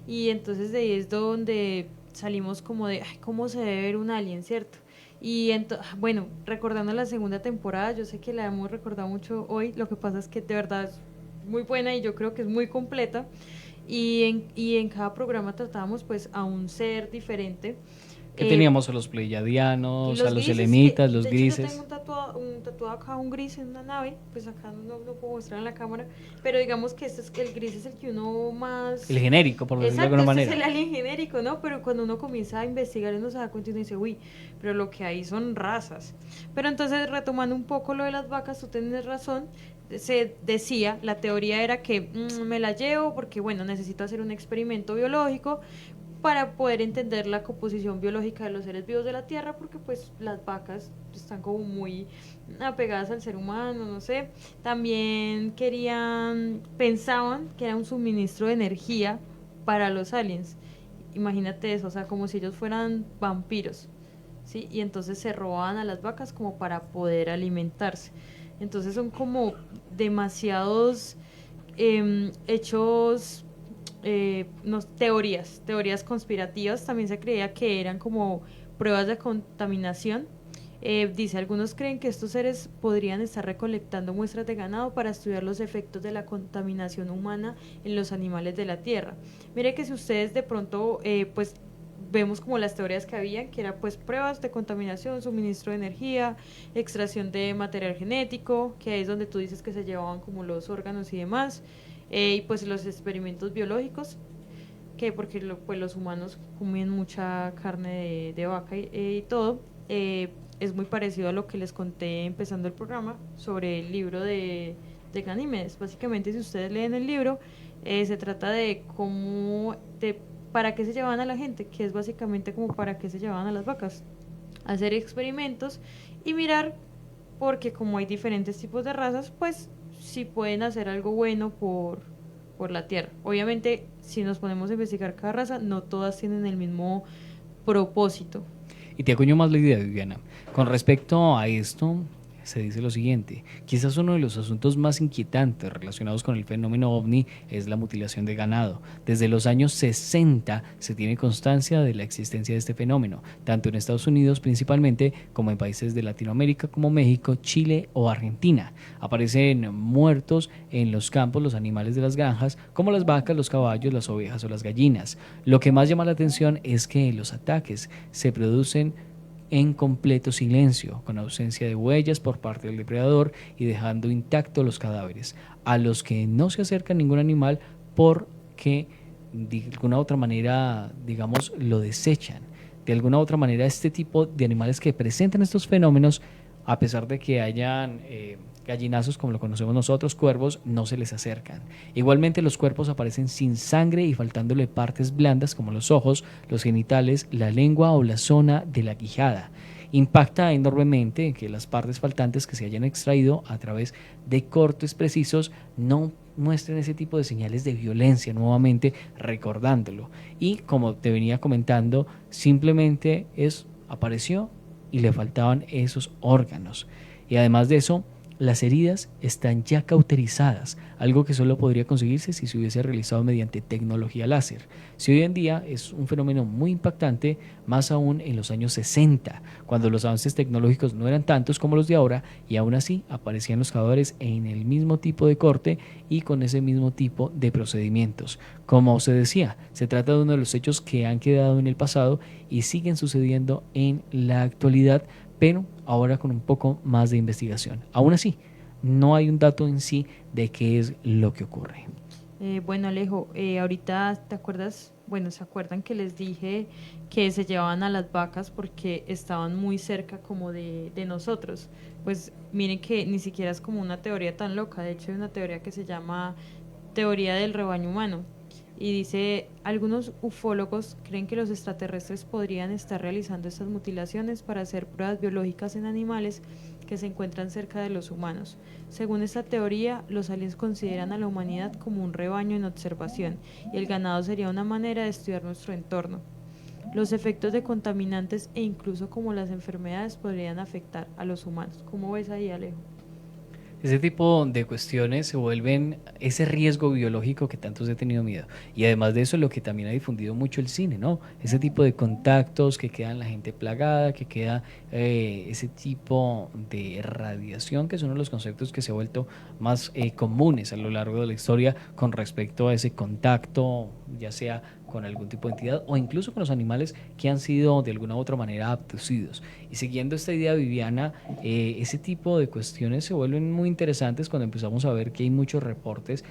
y entonces de ahí es donde salimos como de, ay, ¿cómo se debe ver un alien, cierto? Y bueno, recordando la segunda temporada, yo sé que la hemos recordado mucho hoy, lo que pasa es que de verdad es muy buena y yo creo que es muy completa. Y en cada programa tratábamos pues a un ser diferente. Que teníamos a los pleyadianos, a los grises, selenitas, los de hecho, grises. yo tengo un tatuado acá, un gris en una nave, pues acá no puedo mostrar en la cámara, pero digamos que el gris es el que uno más... El genérico, por decirlo de Exacto, alguna manera. Es el alien genérico, ¿no? Pero cuando uno comienza a investigar uno se da cuenta y uno dice, uy, pero lo que hay son razas. Pero entonces, retomando un poco lo de las vacas, tú tienes razón, se decía, la teoría era que me la llevo porque, bueno, necesito hacer un experimento biológico para poder entender la composición biológica de los seres vivos de la Tierra, porque pues las vacas están como muy apegadas al ser humano, no sé. También pensaban que era un suministro de energía para los aliens. Imagínate eso, o sea, como si ellos fueran vampiros, ¿sí? Y entonces se robaban a las vacas como para poder alimentarse. Entonces son como demasiados hechos, teorías conspirativas. También se creía que eran como pruebas de contaminación. Dice, algunos creen que estos seres podrían estar recolectando muestras de ganado para estudiar los efectos de la contaminación humana en los animales de la tierra. Mire que si ustedes de pronto, pues vemos como las teorías que habían, que era pues pruebas de contaminación, suministro de energía, extracción de material genético, que ahí es donde tú dices que se llevaban como los órganos y demás, y pues los experimentos biológicos, que porque pues los humanos comen mucha carne de vaca y todo, es muy parecido a lo que les conté empezando el programa sobre el libro de Ganímedes. Básicamente, si ustedes leen el libro, se trata de para qué se llevaban a la gente, que es básicamente como para qué se llevaban a las vacas, hacer experimentos y mirar, porque como hay diferentes tipos de razas, pues si pueden hacer algo bueno por la tierra. Obviamente, si nos ponemos a investigar cada raza, no todas tienen el mismo propósito. Y te acuño más la idea, Viviana. Con respecto a esto, se dice lo siguiente: quizás uno de los asuntos más inquietantes relacionados con el fenómeno ovni es la mutilación de ganado. Desde los años 60 se tiene constancia de la existencia de este fenómeno, tanto en Estados Unidos principalmente, como en países de Latinoamérica como México, Chile o Argentina. Aparecen muertos en los campos los animales de las granjas, como las vacas, los caballos, las ovejas o las gallinas. Lo que más llama la atención es que los ataques se producen en completo silencio, con ausencia de huellas por parte del depredador y dejando intactos los cadáveres, a los que no se acerca ningún animal porque de alguna u otra manera, digamos, lo desechan. De alguna u otra manera, este tipo de animales que presentan estos fenómenos, a pesar de que hayan gallinazos, como lo conocemos nosotros, cuervos, no se les acercan. Igualmente, los cuerpos aparecen sin sangre y faltándole partes blandas como los ojos, los genitales, la lengua o la zona de la quijada. Impacta enormemente que las partes faltantes que se hayan extraído a través de cortes precisos no muestren ese tipo de señales de violencia, nuevamente recordándolo. Y como te venía comentando, simplemente apareció y le faltaban esos órganos. Y además de eso, las heridas están ya cauterizadas, algo que solo podría conseguirse si se hubiese realizado mediante tecnología láser. Si hoy en día es un fenómeno muy impactante, más aún en los años 60, cuando los avances tecnológicos no eran tantos como los de ahora, y aún así aparecían los cadáveres en el mismo tipo de corte y con ese mismo tipo de procedimientos. Como se decía, se trata de uno de los hechos que han quedado en el pasado y siguen sucediendo en la actualidad, pero ahora con un poco más de investigación. Aún así, no hay un dato en sí de qué es lo que ocurre. Bueno, Alejo, ahorita te acuerdas, bueno, ¿se acuerdan que les dije que se llevaban a las vacas porque estaban muy cerca como de nosotros? Pues miren que ni siquiera es como una teoría tan loca, de hecho hay una teoría que se llama teoría del rebaño humano. Y dice, algunos ufólogos creen que los extraterrestres podrían estar realizando estas mutilaciones para hacer pruebas biológicas en animales que se encuentran cerca de los humanos. Según esta teoría, los aliens consideran a la humanidad como un rebaño en observación y el ganado sería una manera de estudiar nuestro entorno. Los efectos de contaminantes e incluso como las enfermedades podrían afectar a los humanos. ¿Cómo ves ahí, Alejo? Ese tipo de cuestiones se vuelven ese riesgo biológico que tantos he tenido miedo. Y además de eso, lo que también ha difundido mucho el cine, ¿no? Ese tipo de contactos que quedan la gente plagada, que queda ese tipo de radiación, que es uno de los conceptos que se ha vuelto más comunes a lo largo de la historia con respecto a ese contacto, ya sea con algún tipo de entidad o incluso con los animales que han sido de alguna u otra manera abducidos. Y siguiendo esta idea, Viviana, ese tipo de cuestiones se vuelven muy interesantes cuando empezamos a ver que hay muchos reportes,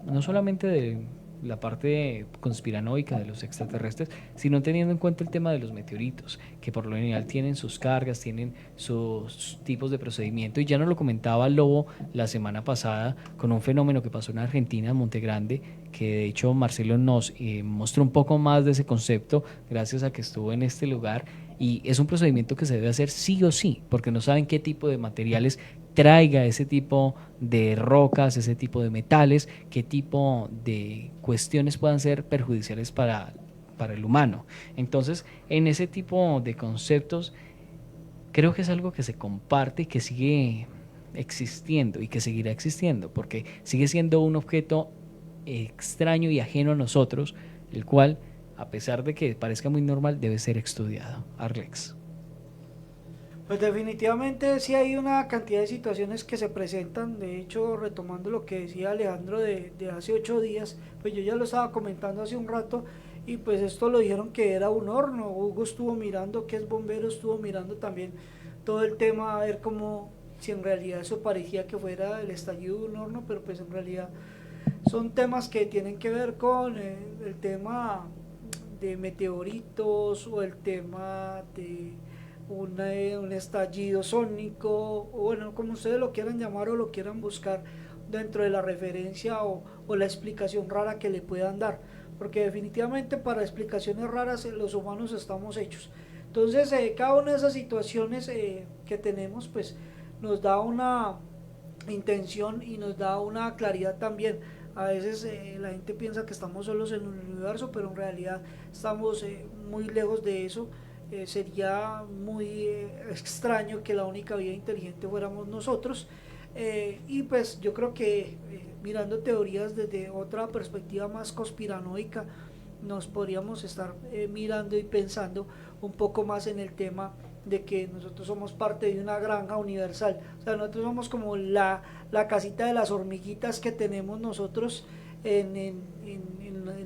no solamente de la parte conspiranoica de los extraterrestres, sino teniendo en cuenta el tema de los meteoritos, que por lo general tienen sus cargas, tienen sus tipos de procedimiento, y ya nos lo comentaba Lobo la semana pasada con un fenómeno que pasó en Argentina, en Monte Grande, que de hecho Marcelo nos mostró un poco más de ese concepto gracias a que estuvo en este lugar, y es un procedimiento que se debe hacer sí o sí, porque no saben qué tipo de materiales traiga ese tipo de rocas, ese tipo de metales, qué tipo de cuestiones puedan ser perjudiciales para el humano. Entonces, en ese tipo de conceptos, creo que es algo que se comparte y que sigue existiendo y que seguirá existiendo, porque sigue siendo un objeto extraño y ajeno a nosotros, el cual, a pesar de que parezca muy normal, debe ser estudiado. Arlex. Pues definitivamente sí hay una cantidad de situaciones que se presentan. De hecho, retomando lo que decía Alejandro de hace 8 días, pues yo ya lo estaba comentando hace un rato, y pues esto lo dijeron que era un horno. Hugo estuvo mirando, que es bombero, estuvo mirando también todo el tema, a ver cómo, si en realidad eso parecía que fuera el estallido de un horno, pero pues en realidad son temas que tienen que ver con el tema de meteoritos o el tema de un estallido sónico, o bueno, como ustedes lo quieran llamar o lo quieran buscar dentro de la referencia o la explicación rara que le puedan dar, porque definitivamente para explicaciones raras los humanos estamos hechos. Entonces cada una de esas situaciones que tenemos pues nos da una intención y nos da una claridad también. A veces la gente piensa que estamos solos en el universo, pero en realidad estamos muy lejos de eso. Sería muy extraño que la única vida inteligente fuéramos nosotros, y pues yo creo que mirando teorías desde otra perspectiva más conspiranoica, nos podríamos estar mirando y pensando un poco más en el tema de que nosotros somos parte de una granja universal. O sea, nosotros somos como la casita de las hormiguitas que tenemos nosotros en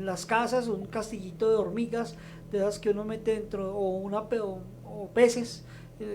las casas, un castillito de hormigas de esas que uno mete dentro, o peces.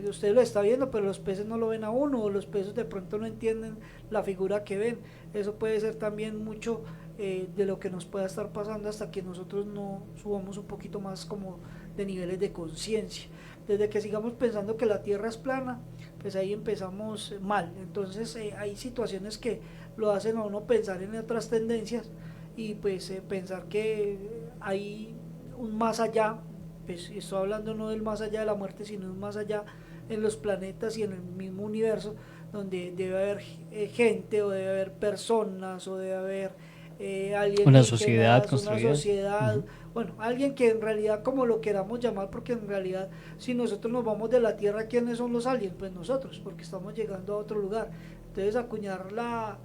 Usted lo está viendo, pero los peces no lo ven a uno, o los peces de pronto no entienden la figura que ven. Eso puede ser también mucho de lo que nos pueda estar pasando hasta que nosotros no subamos un poquito más como de niveles de conciencia. Desde que sigamos pensando que la Tierra es plana, pues ahí empezamos mal. Entonces hay situaciones que lo hacen a uno pensar en otras tendencias, y pues pensar que hay un más allá. Pues estoy hablando no del más allá de la muerte, sino un más allá en los planetas y en el mismo universo, donde debe haber gente o debe haber personas o debe haber alguien Una sociedad construida. una sociedad, bueno, alguien que en realidad, como lo queramos llamar, porque en realidad si nosotros nos vamos de la Tierra, ¿quiénes son los aliens? Pues nosotros, porque estamos llegando a otro lugar. Entonces acuñar la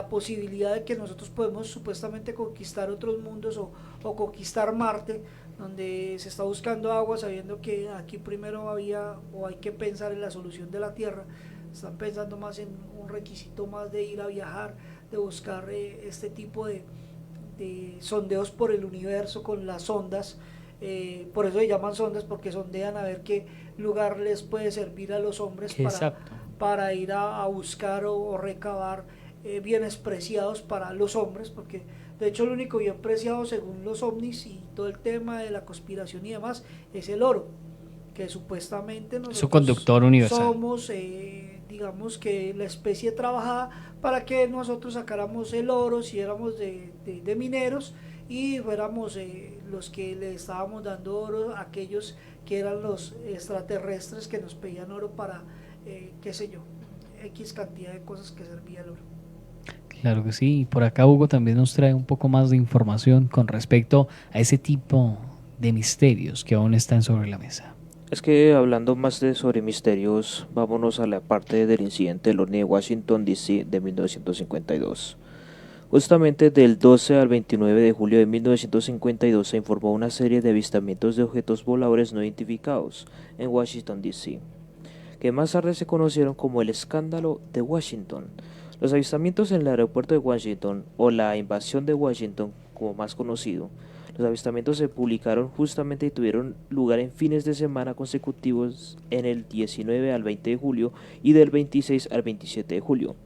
posibilidad de que nosotros podemos supuestamente conquistar otros mundos o conquistar Marte, donde se está buscando agua, sabiendo que aquí primero había o hay que pensar en la solución de la Tierra. Están pensando más en un requisito más de ir a viajar, de buscar este tipo de sondeos por el universo con las sondas. Por eso se llaman sondas, porque sondean a ver qué lugar les puede servir a los hombres para ir a buscar o recabar bienes preciados para los hombres, porque de hecho el único bien preciado según los ovnis y todo el tema de la conspiración y demás es el oro, que supuestamente nosotros su conductor universal. somos digamos que la especie trabajada para que nosotros sacáramos el oro si éramos de mineros y fuéramos los que le estábamos dando oro a aquellos que eran los extraterrestres que nos pedían oro para qué sé yo, X cantidad de cosas que servía el oro. Claro que sí. Por acá Hugo también nos trae un poco más de información con respecto a ese tipo de misterios que aún están sobre la mesa. Es que hablando más sobre misterios, vámonos a la parte del incidente del OVNI de Washington DC de 1952. Justamente del 12 al 29 de julio de 1952 se informó una serie de avistamientos de objetos voladores no identificados en Washington DC, que más tarde se conocieron como el escándalo de Washington. Los avistamientos en el aeropuerto de Washington, o la invasión de Washington como más conocido, los avistamientos se publicaron justamente y tuvieron lugar en fines de semana consecutivos en el 19 al 20 de julio y del 26 al 27 de julio.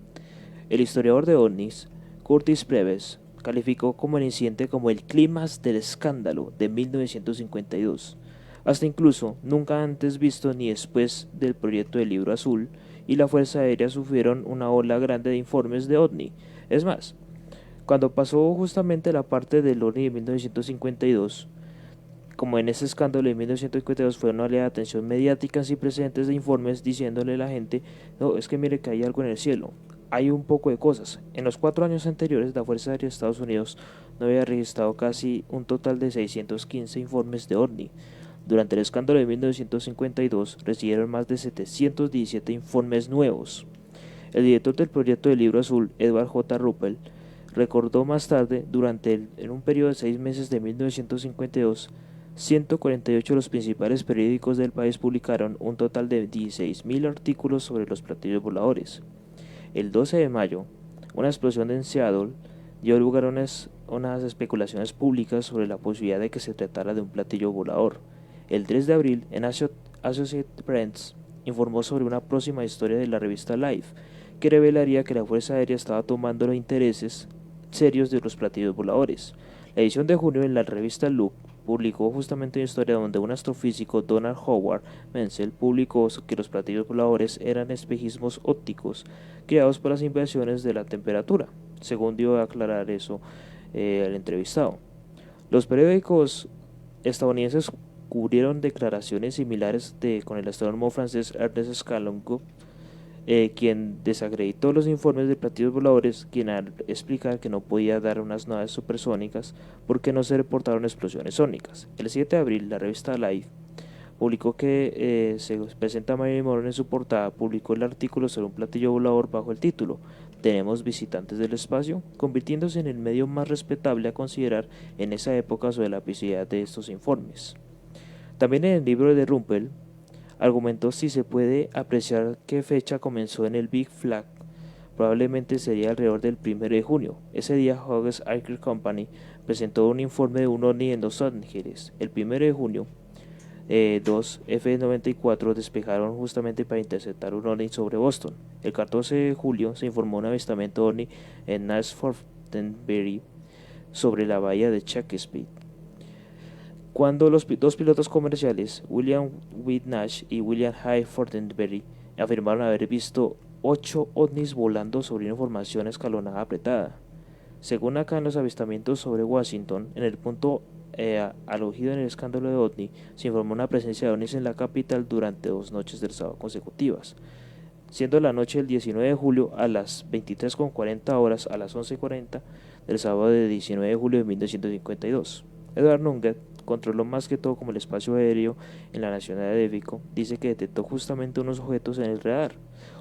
El historiador de ovnis, Curtis Preves, calificó como el incidente como el clímax del escándalo de 1952, hasta incluso nunca antes visto ni después del proyecto del Libro Azul y la Fuerza Aérea sufrieron una ola grande de informes de OVNI. Es más, cuando pasó justamente la parte del OVNI de 1952, como en ese escándalo de 1952 fue una oleada de atención mediática sin precedentes de informes diciéndole a la gente, no, es que mire que hay algo en el cielo, hay un poco de cosas. En los 4 años anteriores la Fuerza Aérea de Estados Unidos no había registrado casi un total de 615 informes de OVNI. Durante el escándalo de 1952 recibieron más de 717 informes nuevos. El director del proyecto del Libro Azul, Edward J. Ruppel, recordó más tarde, en un periodo de 6 meses de 1952, 148 de los principales periódicos del país publicaron un total de 16.000 artículos sobre los platillos voladores. El 12 de mayo, una explosión en Seattle dio lugar a unas especulaciones públicas sobre la posibilidad de que se tratara de un platillo volador. El 3 de abril, en Associated Press informó sobre una próxima historia de la revista Life, que revelaría que la Fuerza Aérea estaba tomando los intereses serios de los platillos voladores. La edición de junio en la revista Look publicó justamente una historia donde un astrofísico, Donald Howard Menzel, publicó que los platillos voladores eran espejismos ópticos creados por las inversiones de la temperatura, según dio a aclarar eso el entrevistado. Los periódicos estadounidenses cubrieron declaraciones similares con el astrónomo francés Ernest Scalongo, quien desacreditó los informes de platillos voladores, quien al explicar que no podía dar unas naves supersónicas porque no se reportaron explosiones sónicas. El 7 de abril, la revista Life publicó que se presenta Marilyn Monroe en su portada, publicó el artículo sobre un platillo volador bajo el título ¿Tenemos visitantes del espacio?, convirtiéndose en el medio más respetable a considerar en esa época sobre la veracidad de estos informes. También en el libro de Ruppel argumentó si se puede apreciar qué fecha comenzó en el Big Flag. Probablemente sería alrededor del 1 de junio. Ese día Hughes Air Company presentó un informe de un OVNI en Los Ángeles. El 1 de junio, 2 F-94 despejaron justamente para interceptar un OVNI sobre Boston. El 14 de julio se informó un avistamiento OVNI en Nash Fortenberry sobre la bahía de Chesapeake. Cuando los dos pilotos comerciales, William Wheat Nash y William Hyde Fortenberry, afirmaron haber visto 8 ovnis volando sobre una formación escalonada apretada. Según acá en los avistamientos sobre Washington, en el punto aludido en el escándalo de OVNI, se informó una presencia de ovnis en la capital durante 2 noches del sábado consecutivas. siendo la noche del 19 de julio a las 23:40 horas a las 11:40 del sábado de 19 de julio de 1952. Edward Nugent controló más que todo como el espacio aéreo en la Nacional de Vico, dice que detectó justamente unos objetos en el radar,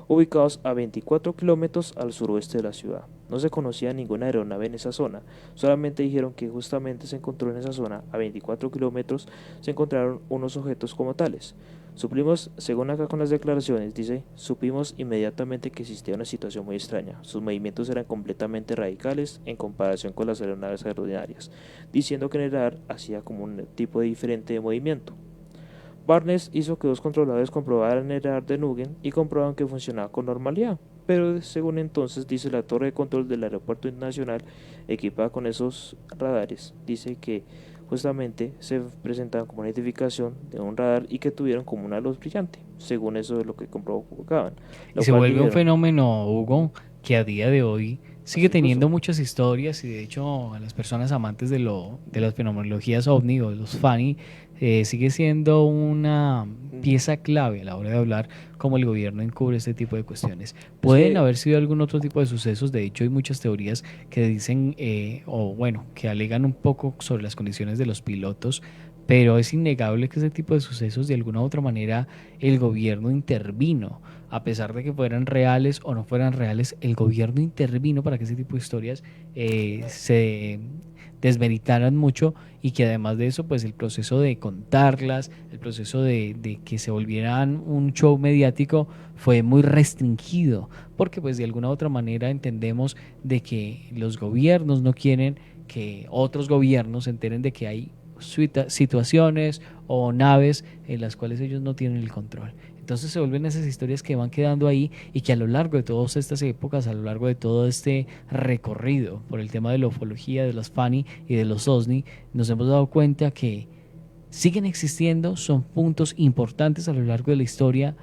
ubicados a 24 kilómetros al suroeste de la ciudad. No se conocía ninguna aeronave en esa zona, solamente dijeron que justamente se encontró en esa zona, a 24 kilómetros, se encontraron unos objetos como tales. Supimos, según acá con las declaraciones, dice, supimos inmediatamente que existía una situación muy extraña. Sus movimientos eran completamente radicales en comparación con las aeronaves ordinarias, diciendo que en el radar hacía como un tipo de diferente de movimiento. Barnes hizo que dos controladores comprobaran el radar de Nugent y comprobaron que funcionaba con normalidad, pero según entonces dice la torre de control del aeropuerto internacional equipada con esos radares, dice que justamente se presentaban como una identificación de un radar y que tuvieron como una luz brillante, según eso es lo que comprobaban. Y se vuelve un fenómeno, Hugo, que a día de hoy sigue teniendo muchas historias y de hecho a las personas amantes de las fenomenologías ovni o de los FANI sigue siendo una pieza clave a la hora de hablar cómo el gobierno encubre este tipo de cuestiones. Pueden haber sido algún otro tipo de sucesos, de hecho hay muchas teorías que dicen, que alegan un poco sobre las condiciones de los pilotos, pero es innegable que ese tipo de sucesos de alguna u otra manera el gobierno intervino. A pesar de que fueran reales o no fueran reales, el gobierno intervino para que ese tipo de historias se desmeritaran mucho y que además de eso, pues el proceso de contarlas, el proceso de que se volvieran un show mediático fue muy restringido, porque pues de alguna u otra manera entendemos de que los gobiernos no quieren que otros gobiernos se enteren de que hay situaciones o naves en las cuales ellos no tienen el control. Entonces se vuelven esas historias que van quedando ahí y que a lo largo de todas estas épocas, a lo largo de todo este recorrido por el tema de la ufología, de los FANI y de los OSNI, nos hemos dado cuenta que siguen existiendo, son puntos importantes a lo largo de la historia,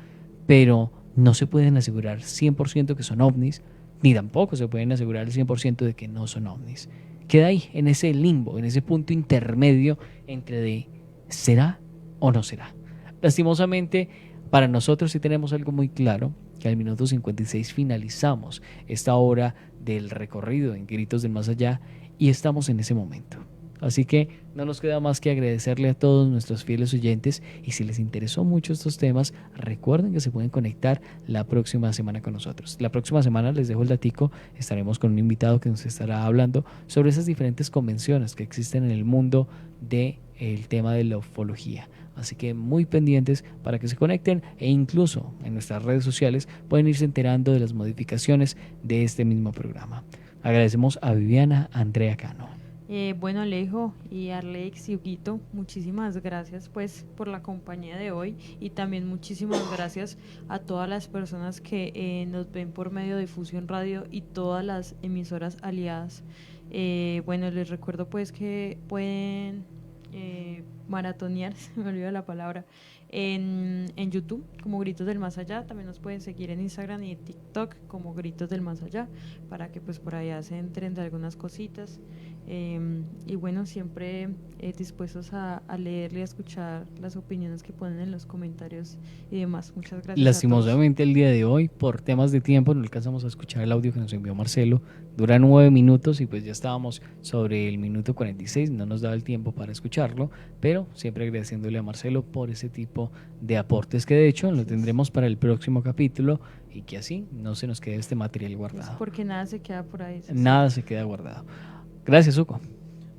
pero no se pueden asegurar 100% que son ovnis, ni tampoco se pueden asegurar el 100% de que no son ovnis. Queda ahí, en ese limbo, en ese punto intermedio entre de ¿será o no será? Lastimosamente, para nosotros sí tenemos algo muy claro, que al minuto 56 finalizamos esta hora del recorrido en Gritos del Más Allá y estamos en ese momento. Así que no nos queda más que agradecerle a todos nuestros fieles oyentes y si les interesó mucho estos temas, recuerden que se pueden conectar la próxima semana con nosotros. La próxima semana, les dejo el datico, estaremos con un invitado que nos estará hablando sobre esas diferentes convenciones que existen en el mundo del tema de la ufología. Así que muy pendientes para que se conecten e incluso en nuestras redes sociales pueden irse enterando de las modificaciones de este mismo programa. Agradecemos a Viviana Andrea Cano. Bueno, Alejo y Arlex y Huguito, muchísimas gracias pues por la compañía de hoy y también muchísimas gracias a todas las personas que nos ven por medio de Fusión Radio y todas las emisoras aliadas. Bueno, les recuerdo pues que pueden maratonear, se me olvidó la palabra, en YouTube como Gritos del Más Allá. También nos pueden seguir en Instagram y TikTok como Gritos del Más Allá para que pues por allá se entren de algunas cositas. Y bueno, siempre dispuestos a leerle y a escuchar las opiniones que ponen en los comentarios y demás. Muchas gracias. Lastimosamente el día de hoy, por temas de tiempo, no alcanzamos a escuchar el audio que nos envió Marcelo. Dura 9 minutos y pues ya estábamos sobre el minuto 46, no nos daba el tiempo para escucharlo, pero siempre agradeciéndole a Marcelo por ese tipo de aportes que de hecho lo tendremos para el próximo capítulo y que así no se nos quede este material guardado. Porque nada se queda por ahí. Nada se queda guardado. Gracias, Hugo.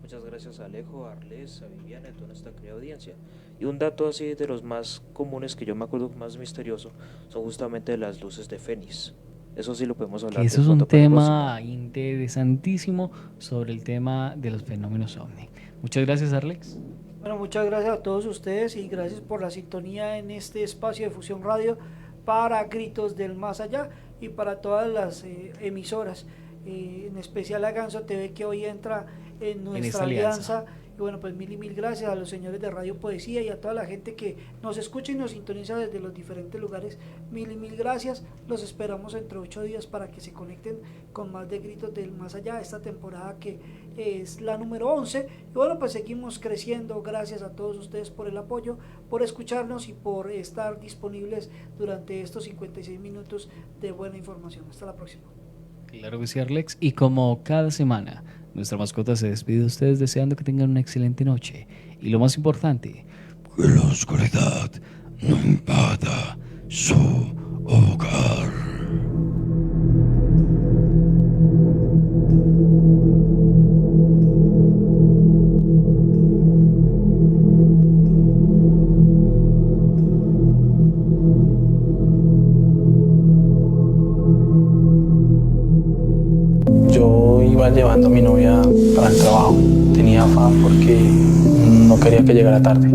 Muchas gracias a Alejo, a Arles, a Viviana y a toda nuestra querida audiencia. Y un dato así de los más comunes que yo me acuerdo más misterioso son justamente las luces de Fénix. Eso sí lo podemos hablar. Eso es un tema interesantísimo sobre el tema de los fenómenos ovni. Muchas gracias, Arlex. Bueno, muchas gracias a todos ustedes y gracias por la sintonía en este espacio de Fusión Radio para Gritos del Más Allá y para todas las emisoras. En especial a Ganso TV que hoy entra en nuestra alianza Y bueno, pues mil y mil gracias a los señores de Radio Poesía y a toda la gente que nos escucha y nos sintoniza desde los diferentes lugares. Mil y mil gracias. Los esperamos entre 8 días para que se conecten con más de Gritos del Más Allá, esta temporada que es la número 11. Y bueno, pues seguimos creciendo. Gracias a todos ustedes por el apoyo, por escucharnos y por estar disponibles durante estos 56 minutos de buena información. Hasta la próxima. Claro que sí, Arlex. Y como cada semana, nuestra mascota se despide de ustedes deseando que tengan una excelente noche. Y lo más importante, Que la oscuridad no invada su hogar. Yo iba llevando a mi novia para el trabajo. Tenía afán porque no quería que llegara tarde.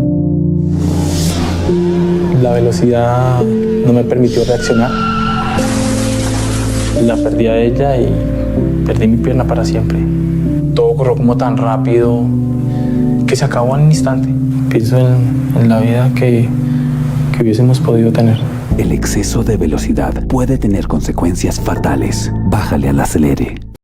La velocidad no me permitió reaccionar. La perdí a ella y perdí mi pierna para siempre. Todo ocurrió como tan rápido que se acabó en un instante. Pienso en la vida que hubiésemos podido tener. El exceso de velocidad puede tener consecuencias fatales. Bájale al acelere.